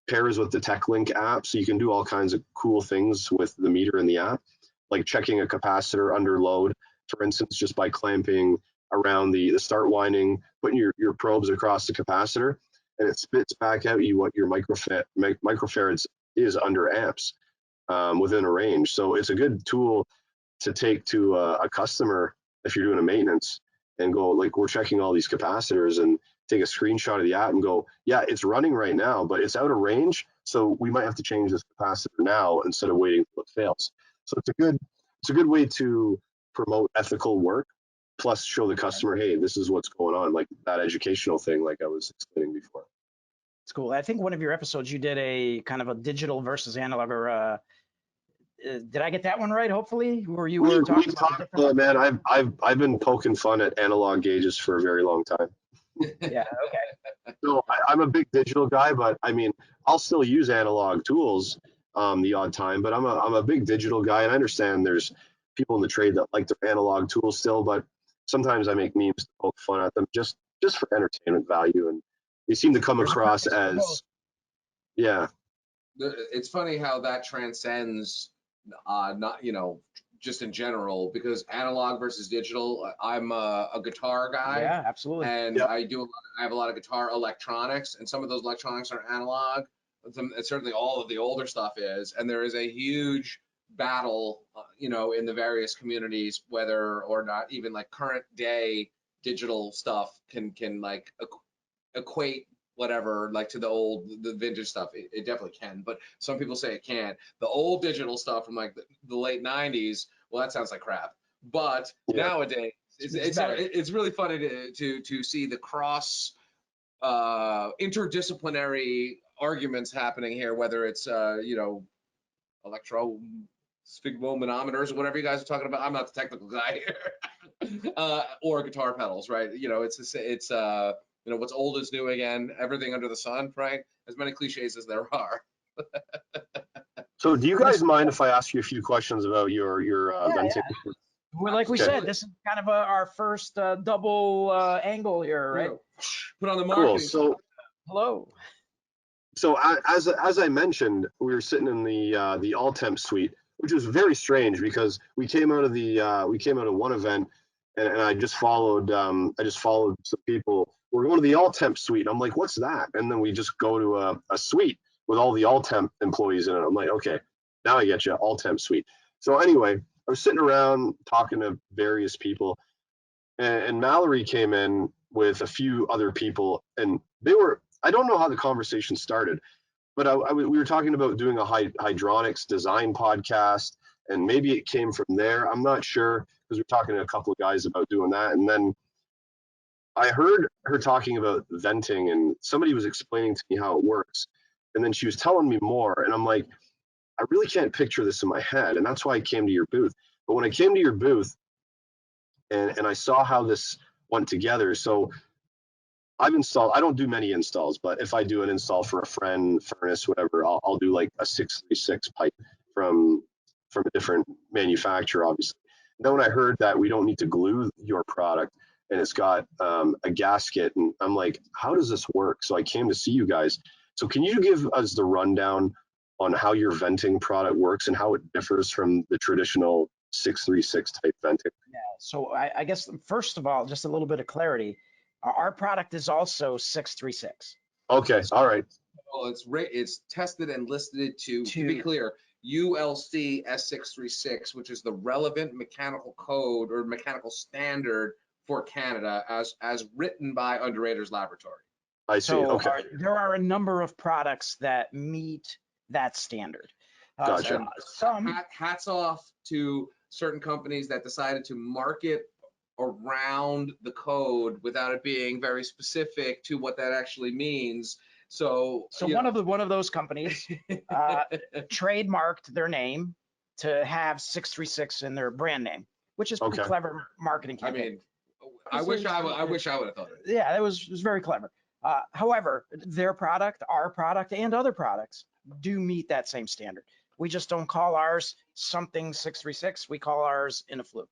pairs with the TechLink app. So you can do all kinds of cool things with the meter in the app, like checking a capacitor under load, for instance, just by clamping around the start winding, putting your probes across the capacitor, and it spits back out you what your microfarads is under amps within a range. So it's a good tool to take to a customer if you're doing a maintenance and go, like, we're checking all these capacitors, and take a screenshot of the app and go, yeah, it's running right now, but it's out of range, so we might have to change this capacitor now instead of waiting until it fails. So it's a good way to promote ethical work, plus show the customer, hey, this is what's going on, like that educational thing, like I was explaining before. It's cool. I think one of your episodes you did a kind of a digital versus analog, or did I get that one right? Hopefully, where you were talking about the different. Man, I've been poking fun at analog gauges for a very long time. Yeah. Okay. So I'm a big digital guy, but I mean, I'll still use analog tools the odd time. But I'm a big digital guy, and I understand there's people in the trade that like their analog tools still. But sometimes I make memes to poke fun at them just for entertainment value, and they seem to come across as, yeah. It's funny how that transcends, not, just in general, because analog versus digital. I'm a guitar guy. Yeah, absolutely. And Yep. I have a lot of guitar electronics, and some of those electronics are analog. Certainly all of the older stuff is, and there is a huge battle, in the various communities, whether or not even like current day digital stuff can like equate whatever, like to the vintage stuff. It definitely can, but some people say it can't. The old digital stuff from like the late 90s, well, that sounds like crap. But nowadays, it's really funny to see the cross interdisciplinary arguments happening here, whether it's electro sphygmomanometers or whatever you guys are talking about. I'm not the technical guy here. Or guitar pedals, right? It's what's old is new again, everything under the sun, right? As many cliches as there are. So do you guys mind if I ask you a few questions about your venting? Yeah. Well, like we said, this is kind of our first double angle here, right? Put on the marketing. Cool. So hello. So as I mentioned, we were sitting in the all temp suite, which was very strange because we came out of one event, and I just followed some people. We're going to the all temp suite. I'm like, what's that? And then we just go to a suite with all the all temp employees in it. I'm like, okay, now I get you, all temp suite. So anyway, I was sitting around talking to various people, and Mallory came in with a few other people, and I don't know how the conversation started, but we were talking about doing a hydronics design podcast, and maybe it came from there. I'm not sure, because we're talking to a couple of guys about doing that. And then I heard her talking about venting, and somebody was explaining to me how it works. And then she was telling me more, and I'm like, I really can't picture this in my head. And that's why I came to your booth. But when I came to your booth and I saw how this went together, so I don't do many installs, but if I do an install for a friend, furnace, whatever, I'll do like a 636 pipe from a different manufacturer, obviously. And then when I heard that we don't need to glue your product and it's got a gasket, and I'm like, how does this work? So I came to see you guys. So can you give us the rundown on how your venting product works and how it differs from the traditional 636 type venting? Yeah, so I guess first of all, just a little bit of clarity. Our product is also 636. Okay, all right. Well, it's tested and listed to be clear, ULC S636, which is the relevant mechanical code or mechanical standard for Canada as written by Underwriters Laboratory. I see. Okay. There are a number of products that meet that standard. Gotcha. Hats off to certain companies that decided to market around the code without it being very specific to what that actually means. So one of those companies trademarked their name to have 636 in their brand name, which is pretty clever marketing campaign. I mean, I wish I would have thought of it. Yeah, it was very clever. However, their product, our product, and other products do meet that same standard. We just don't call ours something 636. We call ours Innoflu.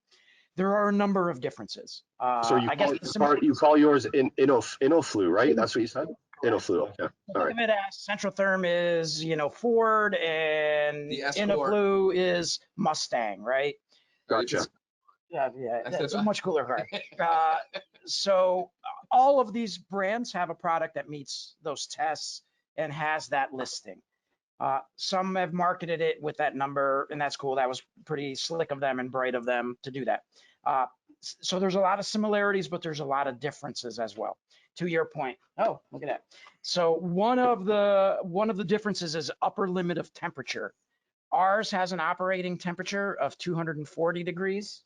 There are a number of differences. So you call yours Innoflu, right? That's what you said? Innoflu. Okay. All right. Think of it as Centrotherm is, Ford, and Innoflu is Mustang, right? Gotcha. Yeah, it's a much cooler car. So all of these brands have a product that meets those tests and has that listing. Some have marketed it with that number, and that's cool. That was pretty slick of them and bright of them to do that. So there's a lot of similarities, but there's a lot of differences as well. To your point. Oh, look at that. So one of the differences is upper limit of temperature. Ours has an operating temperature of 240 degrees.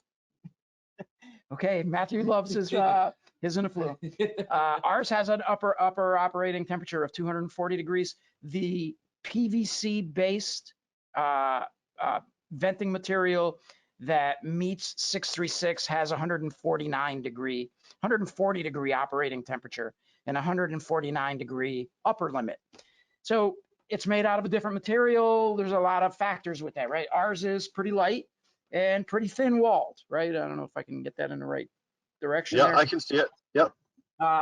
Okay, Matthew loves his Innoflu. Ours has an upper operating temperature of 240 degrees. The PVC-based venting material that meets 636 has 140 degree operating temperature and 149 degree upper limit. So it's made out of a different material. There's a lot of factors with that, right? Ours is pretty light and pretty thin walled, right? I don't know if I can get that in the right direction. Yeah, there. I can see it. Yep.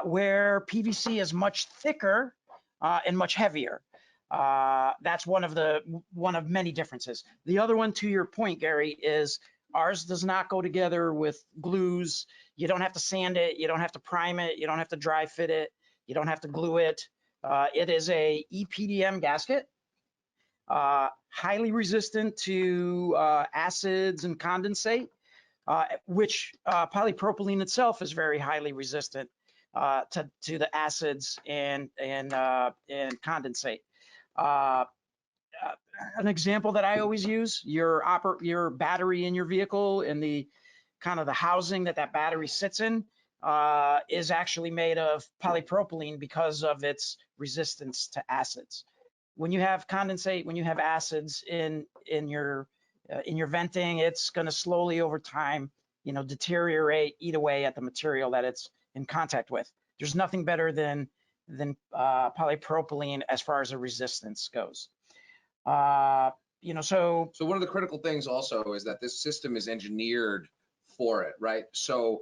Where PVC is much thicker and much heavier. That's one of many differences. The other one, to your point, Gary, is ours does not go together with glues. You don't have to sand it. You don't have to prime it. You don't have to dry fit it. You don't have to glue it. It is a EPDM gasket, highly resistant to acids and condensate, which polypropylene itself is very highly resistant to the acids and condensate. An example that I always use, your battery in your vehicle and the kind of the housing that battery sits in is actually made of polypropylene because of its resistance to acids. When you have condensate, when you have acids in your venting, it's going to slowly over time, deteriorate, eat away at the material that it's in contact with. There's nothing better than polypropylene as far as the resistance goes. So one of the critical things also is that this system is engineered for it, right? So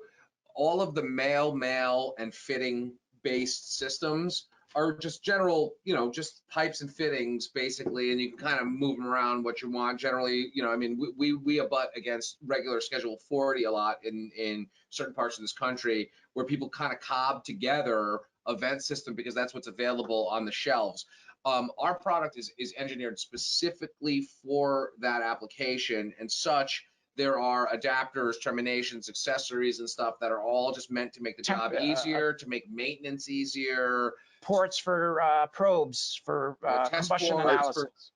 all of the male and fitting based systems are just general, just pipes and fittings basically, and you can kind of move them around what you want. Generally, I mean, we abut against regular Schedule 40 a lot in certain parts of this country where people kind of cob together a vent system because that's what's available on the shelves. Our product is engineered specifically for that application and such. There are adapters, terminations, accessories, and stuff that are all just meant to make the job easier, to make maintenance easier. Ports for probes for combustion analysis.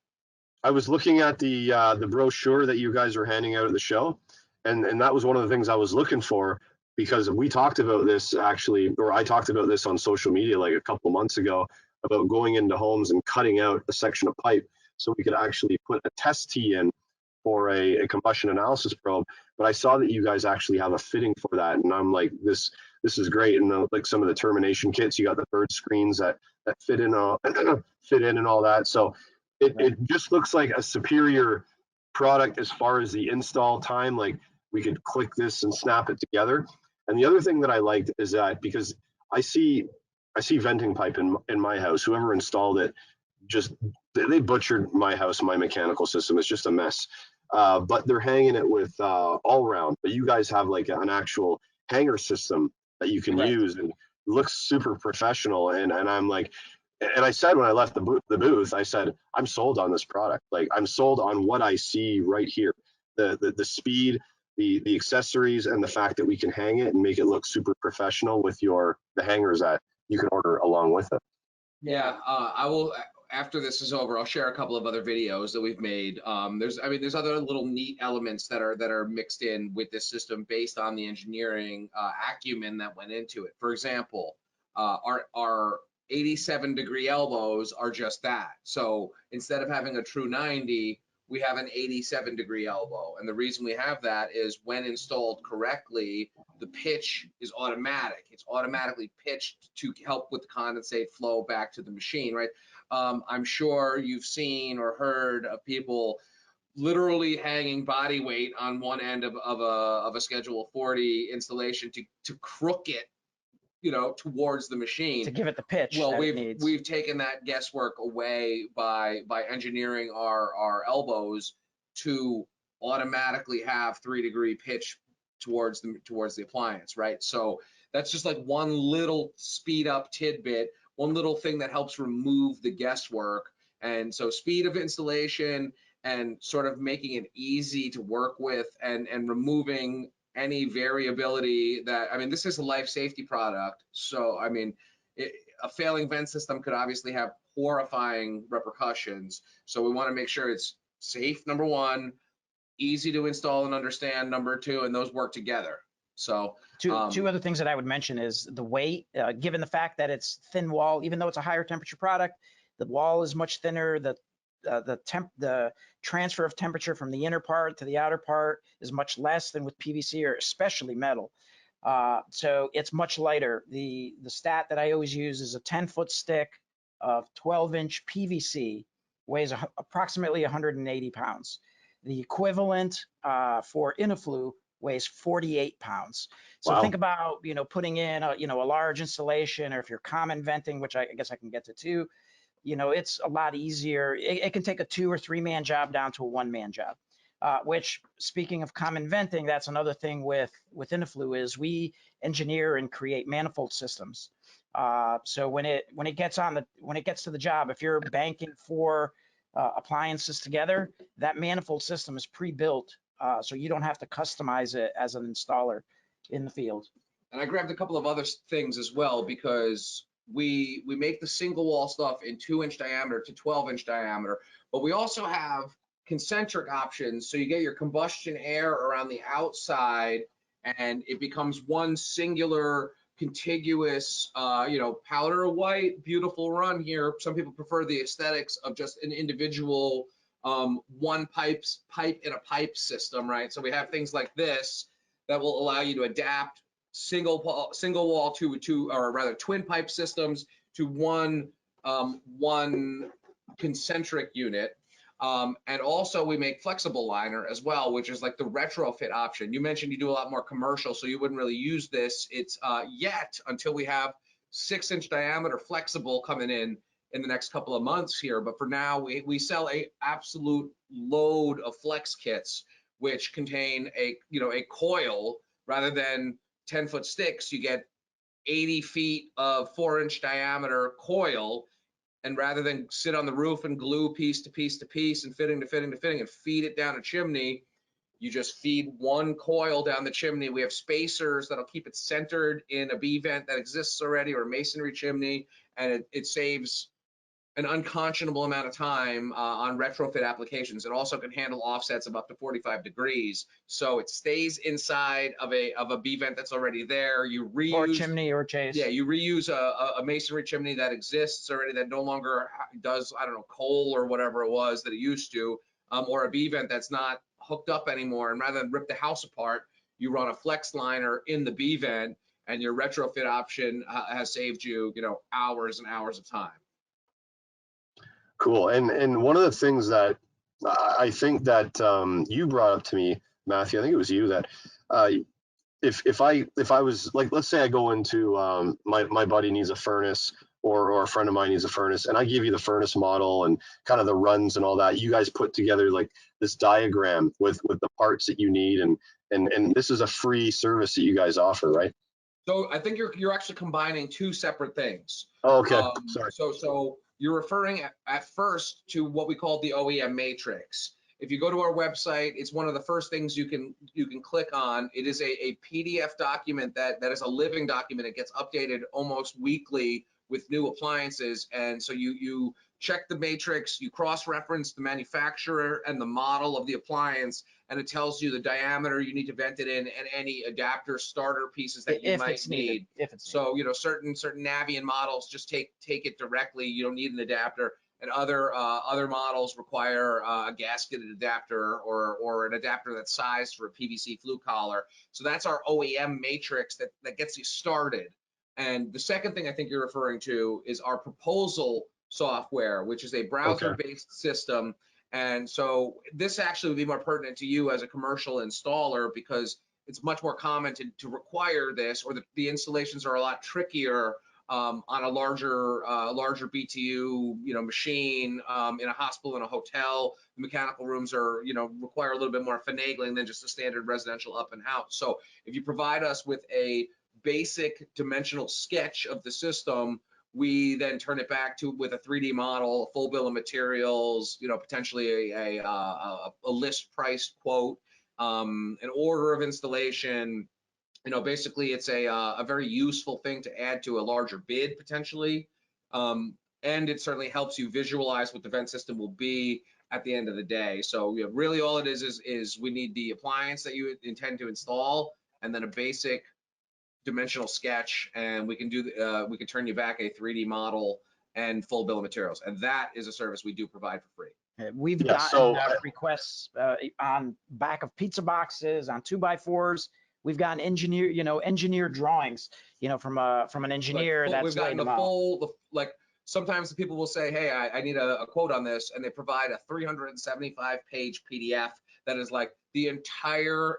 I was looking at the brochure that you guys were handing out at the show, and that was one of the things I was looking for, because we talked about this actually, or I talked about this on social media like a couple months ago, about going into homes and cutting out a section of pipe so we could actually put a test tee in for a combustion analysis probe. But I saw that you guys actually have a fitting for that, and I'm like, this is great. And like some of the termination kits, you got the bird screens that fit in and all that. So it just looks like a superior product as far as the install time. Like we could click this and snap it together. And the other thing that I liked is that, because I see venting pipe in my house, whoever installed it just they butchered my house, my mechanical system. It's just a mess. But they're hanging it with all round. But you guys have like an actual hanger system that you can use, and it looks super professional. And I'm like, and I said when I left the booth, I said, I'm sold on this product. Like, I'm sold on what I see right here. The speed, the accessories, and the fact that we can hang it and make it look super professional with the hangers that you can order along with it. Yeah, I will. After this is over, I'll share a couple of other videos that we've made. There's other little neat elements that are mixed in with this system based on the engineering acumen that went into it. For example, our 87-degree elbows are just that. So instead of having a true 90, we have an 87-degree elbow. And the reason we have that is when installed correctly, the pitch is automatic. It's automatically pitched to help with the condensate flow back to the machine, right? I'm sure you've seen or heard of people literally hanging body weight on one end of a Schedule 40 installation to crook it, towards the machine. To give it the pitch. Well, that it needs. we've taken that guesswork away by engineering our elbows to automatically have 3-degree pitch towards the appliance, right? So that's just like one little speed up tidbit, one little thing that helps remove the guesswork. And so speed of installation and sort of making it easy to work with, and removing any variability that, this is a life safety product. So, a failing vent system could obviously have horrifying repercussions. So we want to make sure it's safe, number one, easy to install and understand, number two, and those work together. So two other things that I would mention is the weight, given the fact that it's thin wall, even though it's a higher temperature product, the wall is much thinner. The transfer of temperature from the inner part to the outer part is much less than with PVC or especially metal. So it's much lighter. The stat that I always use is a 10-foot stick of 12-inch PVC weighs approximately 180 pounds. The equivalent for Iniflu weighs 48 pounds. So Wow. think about, putting in a large installation, or if you're common venting, which I guess I can get to too, it's a lot easier. It can take a 2 or 3 man job down to a 1-man job, which, speaking of common venting, that's another thing with Iniflu is we engineer and create manifold systems. So when it gets to the job, if you're banking 4 appliances together, that manifold system is pre-built, so you don't have to customize it as an installer in the field. And I grabbed a couple of other things as well, because we make the single wall stuff in 2-inch diameter to 12-inch diameter, but we also have concentric options. So you get your combustion air around the outside, and it becomes one singular contiguous, powder white, beautiful run here. Some people prefer the aesthetics of just an individual one pipe in a pipe system, right? So we have things like this that will allow you to adapt single wall to or rather twin pipe systems to one concentric unit. And also we make flexible liner as well, which is like the retrofit option. You mentioned you do a lot more commercial, so you wouldn't really use this. It's yet until we have 6-inch diameter flexible coming in the next couple of months here. But for now, we sell a absolute load of flex kits, which contain a coil rather than 10-foot sticks. You get 80 feet of 4-inch diameter coil. And rather than sit on the roof and glue piece to piece to piece and fitting to fitting to fitting and feed it down a chimney, you just feed one coil down the chimney. We have spacers that'll keep it centered in a B vent that exists already, or a masonry chimney, and it saves an unconscionable amount of time on retrofit applications. It also can handle offsets of up to 45 degrees. So it stays inside of a B vent that's already there. You reuse or chimney or chase. Yeah, you reuse a masonry chimney that exists already that no longer does, coal or whatever it was that it used to, or a B vent that's not hooked up anymore. And rather than rip the house apart, you run a flex liner in the B vent, and your retrofit option has saved you, hours and hours of time. Cool. And one of the things that I think that you brought up to me, Matthew, I think it was you, that if I was like, let's say I go into my buddy needs a furnace, or a friend of mine needs a furnace, and I give you the furnace model and kind of the runs and all that. You guys put together like this diagram with the parts that you need, and this is a free service that you guys offer, right? So I think you're actually combining two separate things. Oh, okay. Sorry. So you're referring at first to what we call the OEM matrix. If you go to our website, it's one of the first things you can click on. It is a PDF document that is a living document. It gets updated almost weekly with new appliances, and so you check the matrix, you cross-reference the manufacturer and the model of the appliance, and it tells you the diameter you need to vent it in and any adapter starter pieces that you might need. So, you know, certain Navien models just take it directly. You don't need an adapter, and other models require a gasketed adapter or an adapter that's sized for a PVC flue collar. So that's our OEM matrix that gets you started. And the second thing I think you're referring to is our proposal software, which is a browser-based system. And so this actually would be more pertinent to you as a commercial installer, because it's much more common to require this, or the installations are a lot trickier on a larger BTU, you know, machine in a hospital, in a hotel. The mechanical rooms are, you know, require a little bit more finagling than just a standard residential up and out. So if you provide us with a basic dimensional sketch of the system, we then turn it back with a 3D model, a full bill of materials, you know, potentially a list price quote, an order of installation. You know, basically it's a very useful thing to add to a larger bid potentially. And it certainly helps you visualize what the vent system will be at the end of the day. So really all it is we need the appliance that you intend to install, and then a basic dimensional sketch, and we can turn you back a 3D model and full bill of materials, and that is a service we do provide for free. We've gotten requests on back of pizza boxes, on 2x4s. We've gotten engineer drawings, you know, from an engineer that's we've gotten like sometimes the people will say, hey, I need a quote on this, and they provide a 375-page PDF that is like the entire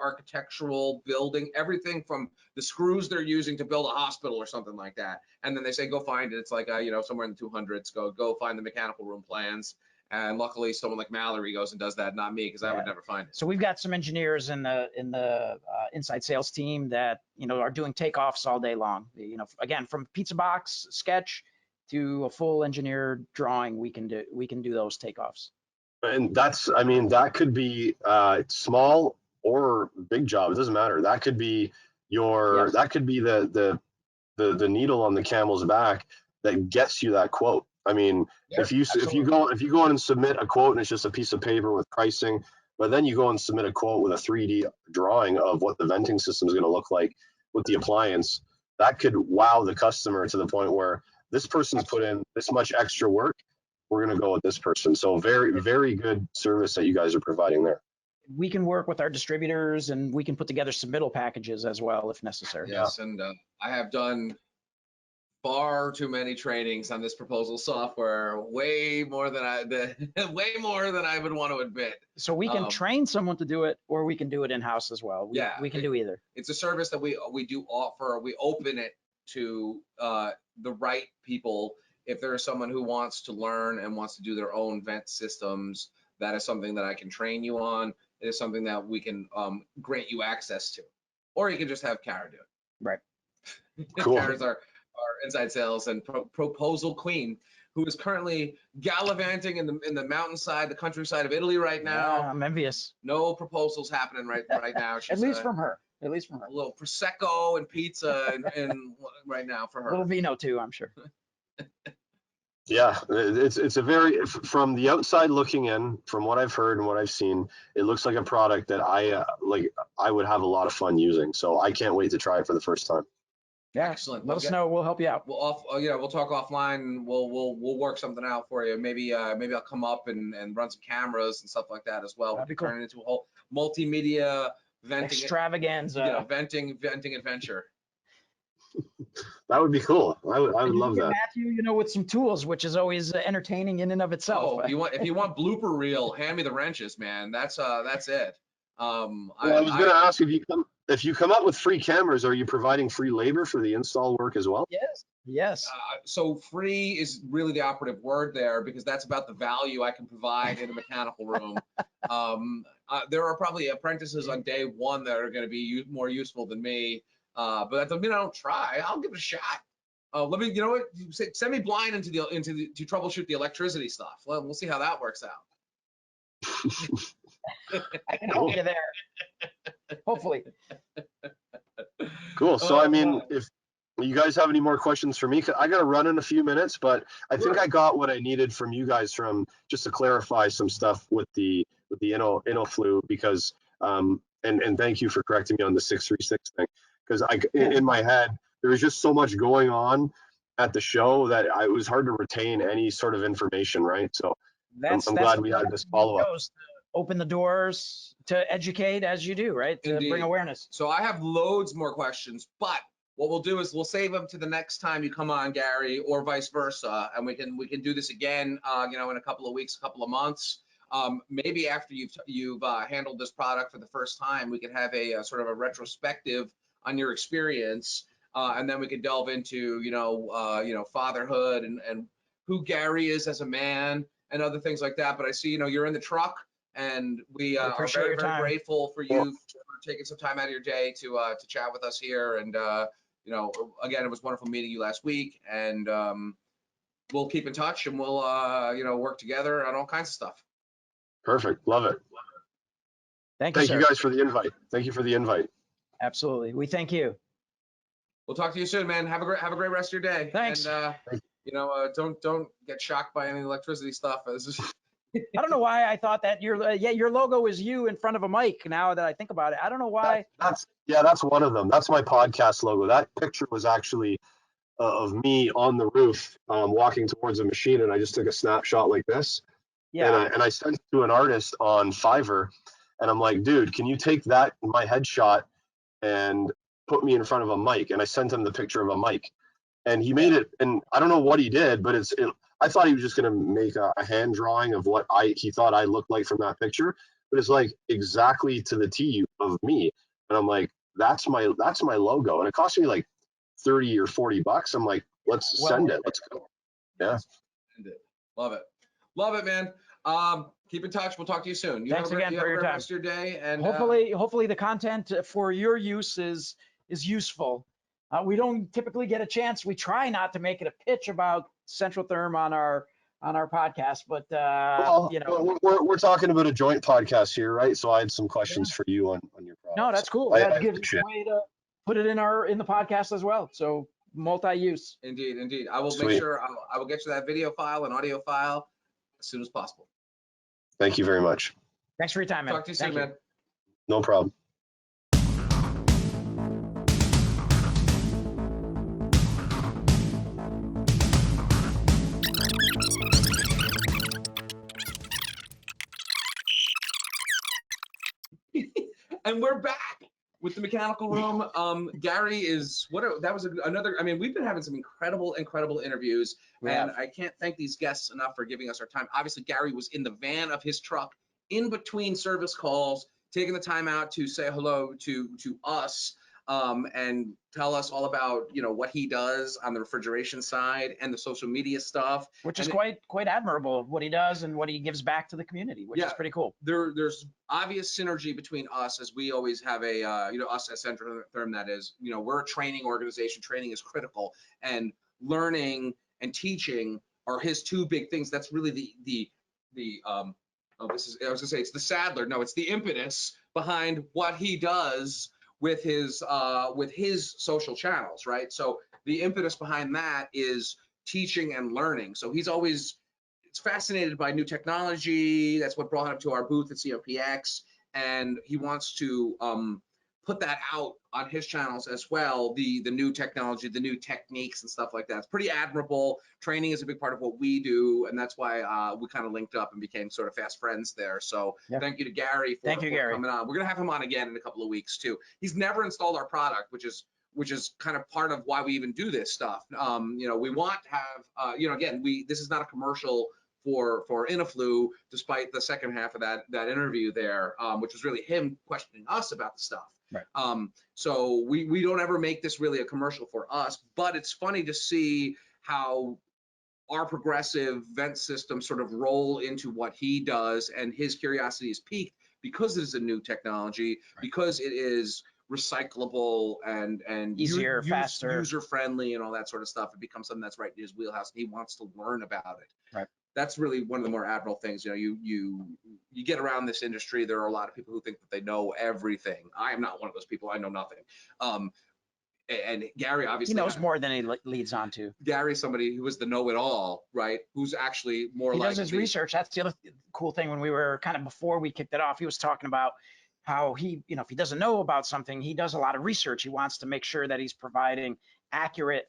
architectural building, everything from the screws they're using to build a hospital or something like that. And then they say, go find it. It's like, you know, somewhere in the 200s, go find the mechanical room plans. And luckily someone like Mallory goes and does that, not me, because I would never find it. So we've got some engineers in the inside sales team that, you know, are doing takeoffs all day long. You know, again, from pizza box sketch to a full engineered drawing, we can do those takeoffs. And that's, I mean, that could be small or big job. It doesn't matter. That could be that could be the needle on the camel's back that gets you that quote. I mean, if you go in and submit a quote and it's just a piece of paper with pricing, but then you go and submit a quote with a 3D drawing of what the venting system is going to look like with the appliance, that could wow the customer to the point where this person's put in this much extra work. We're going to go with this person. So very, very good service that you guys are providing there. We can work with our distributors, and we can put together submittal packages as well if necessary. Yes, and I have done far too many trainings on this proposal software, way more than I would want to admit. So we can train someone to do it, or we can do it in-house as well. We can do either. It's a service that we do offer. We open it to the right people. If there is someone who wants to learn and wants to do their own vent systems, that is something that I can train you on. It is something that we can grant you access to, or you can just have Kara do it. Right. Cool. Kara's our inside sales and proposal queen, who is currently gallivanting in the mountainside, the countryside of Italy right now. Yeah, I'm envious. No proposals happening right now. She's, At least from her. A little prosecco and pizza and right now for her. A little vino too, I'm sure. Yeah, it's a very, from the outside looking in, from what I've heard and what I've seen, it looks like a product that I would have a lot of fun using. So I can't wait to try it for the first time. Yeah, excellent. Let us know. We'll help you out. We'll talk offline. And we'll work something out for you. Maybe I'll come up and run some cameras and stuff like that as well. That'd be cool. Turn it into a whole multimedia venting extravaganza. Venting adventure. That would be cool. I would love that. Matthew, you know, with some tools, which is always entertaining in and of itself. Oh, if you want blooper reel, hand me the wrenches, man. That's it. I was going to ask if you come up with free cameras, are you providing free labor for the install work as well? Yes. Yes. So free is really the operative word there, because that's about the value I can provide in a mechanical room. There are probably apprentices on day one that are going to be more useful than me, but that doesn't mean I don't try. I'll give it a shot. Let me, you know what? Send me blind to troubleshoot the electricity stuff. We'll see how that works out. I can help you there. Hopefully. Cool. So, I mean, if you guys have any more questions for me, 'cause I got to run in a few minutes, but I think I got what I needed from you guys from just to clarify some stuff with the InnoFlu, because and thank you for correcting me on the 636 thing, because in my head there was just so much going on at the show that it was hard to retain any sort of information, right? So I'm glad we had this follow up. Open the doors to educate as you do, right? To bring awareness. So I have loads more questions, but what we'll do is we'll save them to the next time you come on, Gary, or vice versa, and we can do this again, in a couple of weeks, a couple of months. Maybe after you've handled this product for the first time, we can have a sort of a retrospective on your experience, and then we can delve into fatherhood and who Gary is as a man and other things like that. But I see you're in the truck. And we are very, very grateful for you for taking some time out of your day to chat with us here. And, again, it was wonderful meeting you last week. And we'll keep in touch, and we'll, work together on all kinds of stuff. Perfect. Love it. Thank you guys for the invite. Thank you for the invite. Absolutely. We thank you. We'll talk to you soon, man. Have a great rest of your day. Thanks. And, don't get shocked by any electricity stuff. I don't know why I thought that your logo is you in front of a mic. Now that I think about it, I don't know why. That's one of them. That's my podcast logo. That picture was actually of me on the roof walking towards a machine, and I just took a snapshot like this. Yeah. And I sent it to an artist on Fiverr, and I'm like, dude, can you take that, my headshot, and put me in front of a mic? And I sent him the picture of a mic, and he made it. And I don't know what he did, but I thought he was just going to make a hand drawing of what he thought I looked like from that picture, but it's like exactly to the T of me. And I'm like, that's my logo. And it cost me like 30 or 40 bucks. I'm like, let's send it. Let's go. Yeah. Love it. Love it, man. Keep in touch. We'll talk to you soon. Thanks again for your time. Rest of your day. And hopefully the content for your use is useful. We don't typically get a chance. We try not to make it a pitch about Centrotherm on our podcast, but we're talking about a joint podcast here, right? So I had some questions for you on your product. No, that's cool. That gives us a way to put it in the podcast as well. So multi-use. Indeed. I will make sure I will get you that video file and audio file as soon as possible. Thank you very much. Thanks for your time, man. Talk to you soon, man. No problem. And we're back with the mechanical room. Gary is another. I mean, we've been having some incredible interviews, and I can't thank these guests enough for giving us our time. Obviously, Gary was in the van of his truck in between service calls, taking the time out to say hello to us and tell us all about what he does on the refrigeration side and the social media stuff, which is quite admirable, what he does and what he gives back to the community, which is pretty cool. There's obvious synergy between us, as we always have us as Centrotherm, that is, we're a training organization. Training is critical, and learning and teaching are his two big things. That's really I was gonna say it's the saddler. No, it's the impetus behind what he does with his social channels, right? So the impetus behind that is teaching and learning. So he's always fascinated by new technology. That's what brought him to our booth at COPX, and he wants to put that out on his channels as well, the new technology, the new techniques and stuff like that. It's pretty admirable. Training is a big part of what we do, and that's why we kind of linked up and became sort of fast friends there. So thank you to Gary for coming on. We're gonna have him on again in a couple of weeks too. He's never installed our product, which is kind of part of why we even do this stuff. We want to have, again, this is not a commercial for InnoFlu, despite the second half of that interview there, which was really him questioning us about the stuff. Right. So we don't ever make this really a commercial for us, but it's funny to see how our progressive vent system sort of roll into what he does, and his curiosity is piqued because it is a new technology, because it is recyclable and easier, faster, user friendly, and all that sort of stuff. It becomes something that's right in his wheelhouse, and he wants to learn about it. Right. That's really one of the more admirable things. You get around this industry, there are a lot of people who think that they know everything. I am not one of those people. I know nothing. And Gary obviously he knows more than he leads on to. Gary's somebody who was the know-it-all, right? Who's actually more he like does his research. That's the other cool thing. When we were kind of before we kicked it off, he was talking about how he, if he doesn't know about something, he does a lot of research. He wants to make sure that he's providing accurate,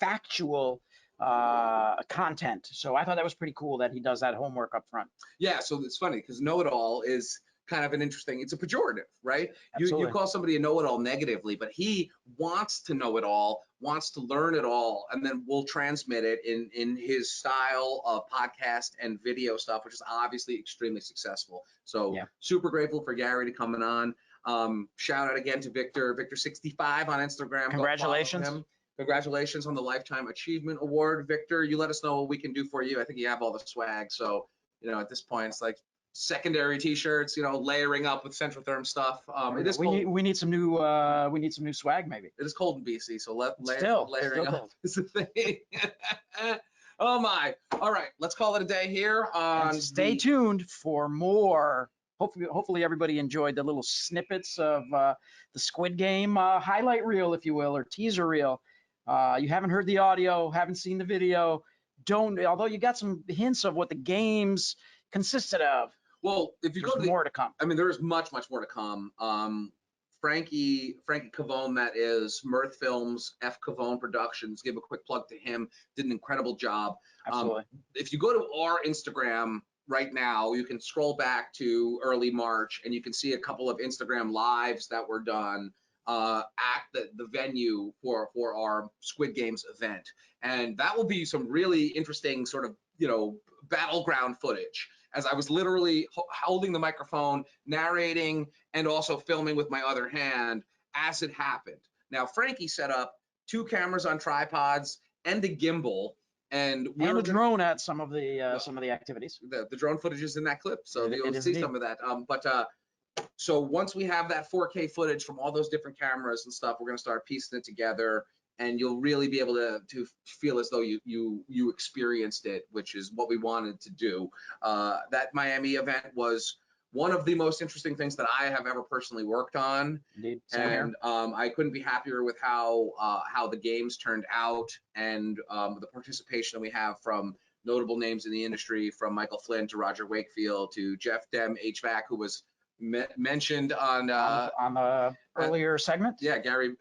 factual content. So I thought that was pretty cool that he does that homework up front. Yeah, so it's funny because know-it-all is kind of an interesting, it's a pejorative, right? You call somebody a know-it-all negatively, but he wants to know it all, wants to learn it all, and then we'll transmit it in his style of podcast and video stuff, which is obviously extremely successful. So super grateful for Gary to coming on. Shout out again to Victor65 on Instagram. Congratulations. Congratulations on the Lifetime Achievement Award, Victor. You let us know what we can do for you. I think you have all the swag. So, at this point, it's like secondary T-shirts, layering up with Centrotherm stuff. It is cold. We need some new swag maybe. It is cold in BC, so still layering up cold. is the thing. Oh my! All right, let's call it a day here. And stay tuned for more. Hopefully everybody enjoyed the little snippets of the Squid Game highlight reel, if you will, or teaser reel. You haven't heard the audio, haven't seen the video. Although you got some hints of what the games consisted of. Well, if you go to more to come. I mean, there is much more to come. Frankie Cavone, that is Mirth Films, F Cavone Productions. Give a quick plug to him. Did an incredible job. Absolutely. If you go to our Instagram right now, you can scroll back to early March, and you can see a couple of Instagram lives that were done at the venue for our Squid Games event, and that will be some really interesting sort of battleground footage, as I was literally holding the microphone, narrating, and also filming with my other hand as it happened. Now, Frankie set up 2 cameras on tripods and a gimbal, and a drone at some of the activities. The drone footage is in that clip, so you'll see some of that. So once we have that 4K footage from all those different cameras and stuff, we're going to start piecing it together, and you'll really be able to feel as though you experienced it, which is what we wanted to do. That Miami event was one of the most interesting things that I have ever personally worked on. Indeed. And I couldn't be happier with how the games turned out, and the participation that we have from notable names in the industry, from Michael Flynn to Roger Wakefield to Jeff Dem HVAC, who was mentioned on the earlier segment. Yeah, Gary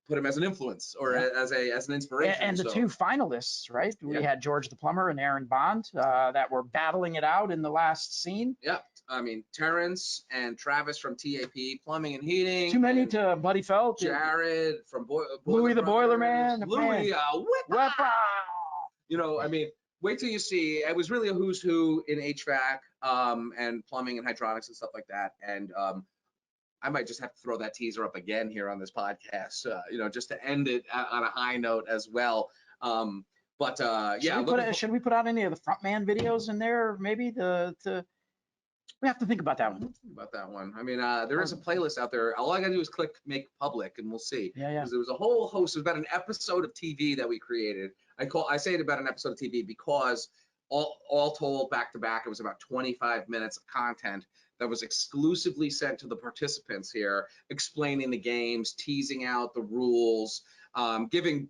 put him as an influence, or as an inspiration. And the 2 finalists, right? We had George the Plumber and Aaron Bond that were battling it out in the last scene. Yeah, I mean, Terrence and Travis from TAP Plumbing and Heating. Too many to Buddy Felt. Jared from Louis the Boiler Man. Louis, I mean, wait till you see. It was really a who's who in HVAC and plumbing and hydronics and stuff like that. And I might just have to throw that teaser up again here on this podcast, just to end it on a high note as well. Should we put out any of the frontman videos in there? Maybe we have to think about that one. I mean, there is a playlist out there. All I gotta do is click make public, and we'll see. Yeah. Because there was a whole host. It was about an episode of TV that we created. I say it about an episode of TV because all told, back to back, it was about 25 minutes of content that was exclusively sent to the participants here, explaining the games, teasing out the rules, giving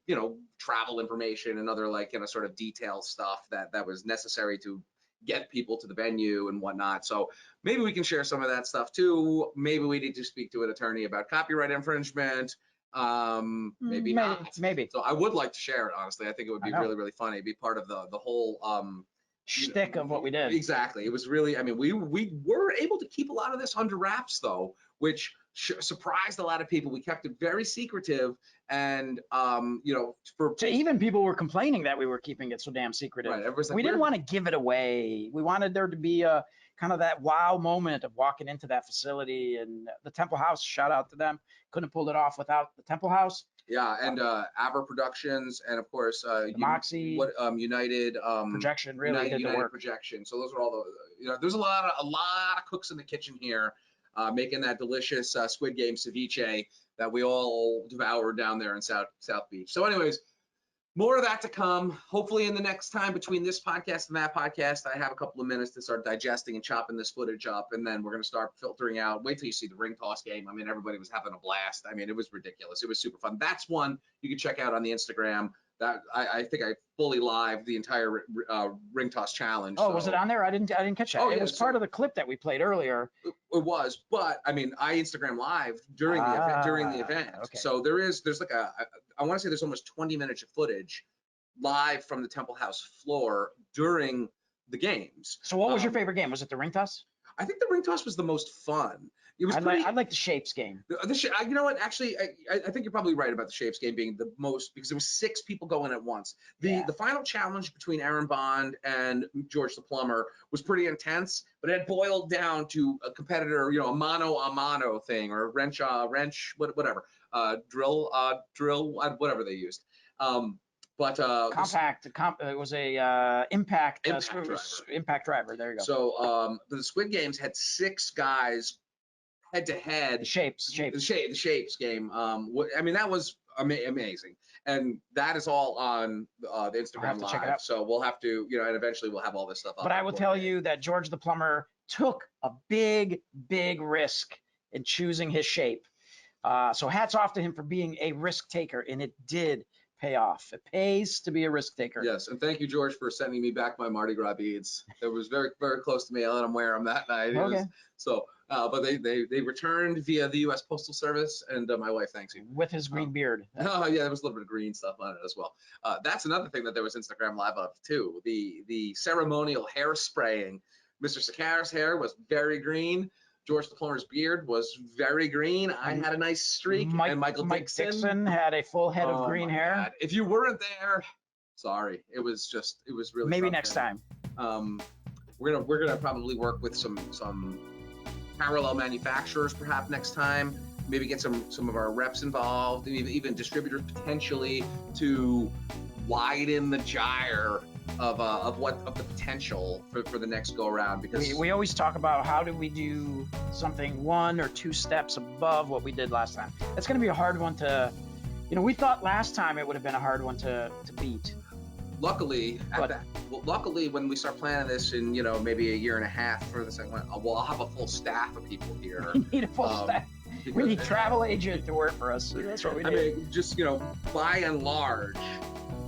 travel information and other sort of detailed stuff that was necessary to get people to the venue and whatnot. So maybe we can share some of that stuff too. Maybe we need to speak to an attorney about copyright infringement. Maybe not. Maybe. So I would like to share it, honestly. I think it would be really, really funny. Be part of the whole shtick of what we did. Exactly. It was really, I mean, we were able to keep a lot of this under wraps though, which surprised a lot of people. We kept it very secretive, and even people were complaining that we were keeping it so damn secretive. Right. We didn't want to give it away. We wanted there to be kind of that wow moment of walking into that facility. And the Temple House, shout out to them. Couldn't have pulled it off without the Temple House. Yeah, and Aber Productions, and of course Moxie, United Projection really did the United work. Projection. So those are all the there's a lot of cooks in the kitchen here making that delicious squid game ceviche that we all devoured down there in South Beach. So anyways, more of that to come. Hopefully in the next time between this podcast and that podcast, I have a couple of minutes to start digesting and chopping this footage up, and then we're going to start filtering out. Wait till you see the ring toss game. I mean, everybody was having a blast. I mean, it was ridiculous. It was super fun. That's one you can check out on the Instagram. That I think I fully live the entire ring toss challenge. Oh, so. Was it on there? I didn't catch that. Oh, it was part of the clip that we played earlier. It was, but I mean, I Instagram live during the event. Okay. So there's like I want to say there's almost 20 minutes of footage live from the Temple House floor during the games. So what was your favorite game? Was it the ring toss? I think the ring toss was the most fun. It was I like the shapes game. You know what? Actually, I think you're probably right about the shapes game being the most, because there was 6 people going at once. The final challenge between Aaron Bond and George the Plumber was pretty intense, but it had boiled down to a competitor, a mano a mano thing, or wrench, whatever, drill, whatever they used. But it was a impact driver. There you go. So the Squid Games had 6 guys head to head. The shapes game. I mean, that was amazing, and that is all on the Instagram Live. Check it out. So we'll have to, and eventually we'll have all this stuff up. But I will tell you that George the Plumber took a big risk in choosing his shape. So hats off to him for being a risk taker, and it did pay off. It pays to be a risk taker. Yes, and thank you, George, for sending me back my Mardi Gras beads. It was very, very close to me. I let him wear them that night. Okay. But they returned via the U.S. Postal Service, and my wife thanks you. With his green beard. Oh yeah, there was a little bit of green stuff on it as well. That's another thing that there was Instagram Live of too. The ceremonial hair spraying. Mr. Sokaris' hair was very green. George the Plumber's beard was very green. I had a nice streak. And Mike Dixon had a full head of green hair. God. If you weren't there, sorry. It was really maybe next time. We're gonna probably work with some parallel manufacturers perhaps next time. Maybe get some of our reps involved, and even distributors potentially, to widen the gyre of the potential for the next go around, because we always talk about how do we do something 1 or 2 steps above what we did last time. It's going to be a hard one to, we thought last time it would have been a hard one to beat. Luckily, when we start planning this in maybe a year and a half for the second one, I'll have a full staff of people here. We need a full staff. We need travel agent to work for us. That's what we need. I mean, just by and large,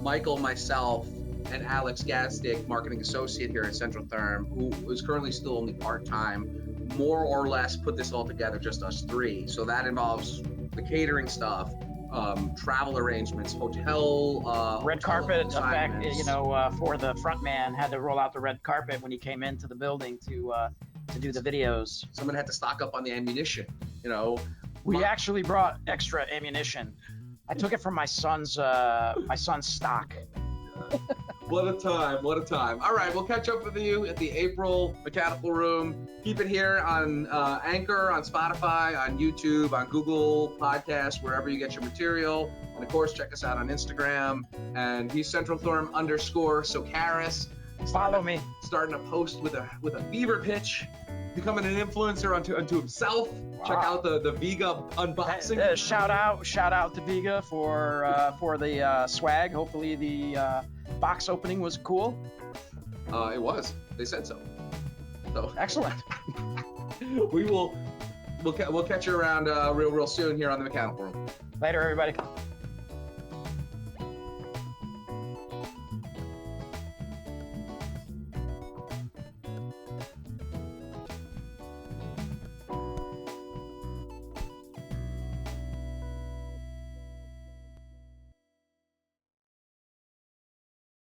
Michael, myself, and Alex Gastick, marketing associate here at Centrotherm, who is currently still only part-time, more or less put this all together, just us 3. So that involves the catering stuff, travel arrangements, hotel, red carpet effect. For the front man, had to roll out the red carpet when he came into the building to do the videos. Someone had to stock up on the ammunition. We actually brought extra ammunition. I took it from my son's stock. What a time. All right, we'll catch up with you at the April Mechanical Room. Keep it here on Anchor, on Spotify, on YouTube, on Google Podcasts, wherever you get your material. And of course, check us out on Instagram. And he's Centrotherm_Sokaris. Follow me. Starting a post with a fever pitch, becoming an influencer unto himself. Wow. Check out the Vega unboxing. Shout out to Vega for the swag. Hopefully the box opening was cool. It was. They said so. So excellent. We'll catch you around real soon here on the Mechanical Room. Later, everybody.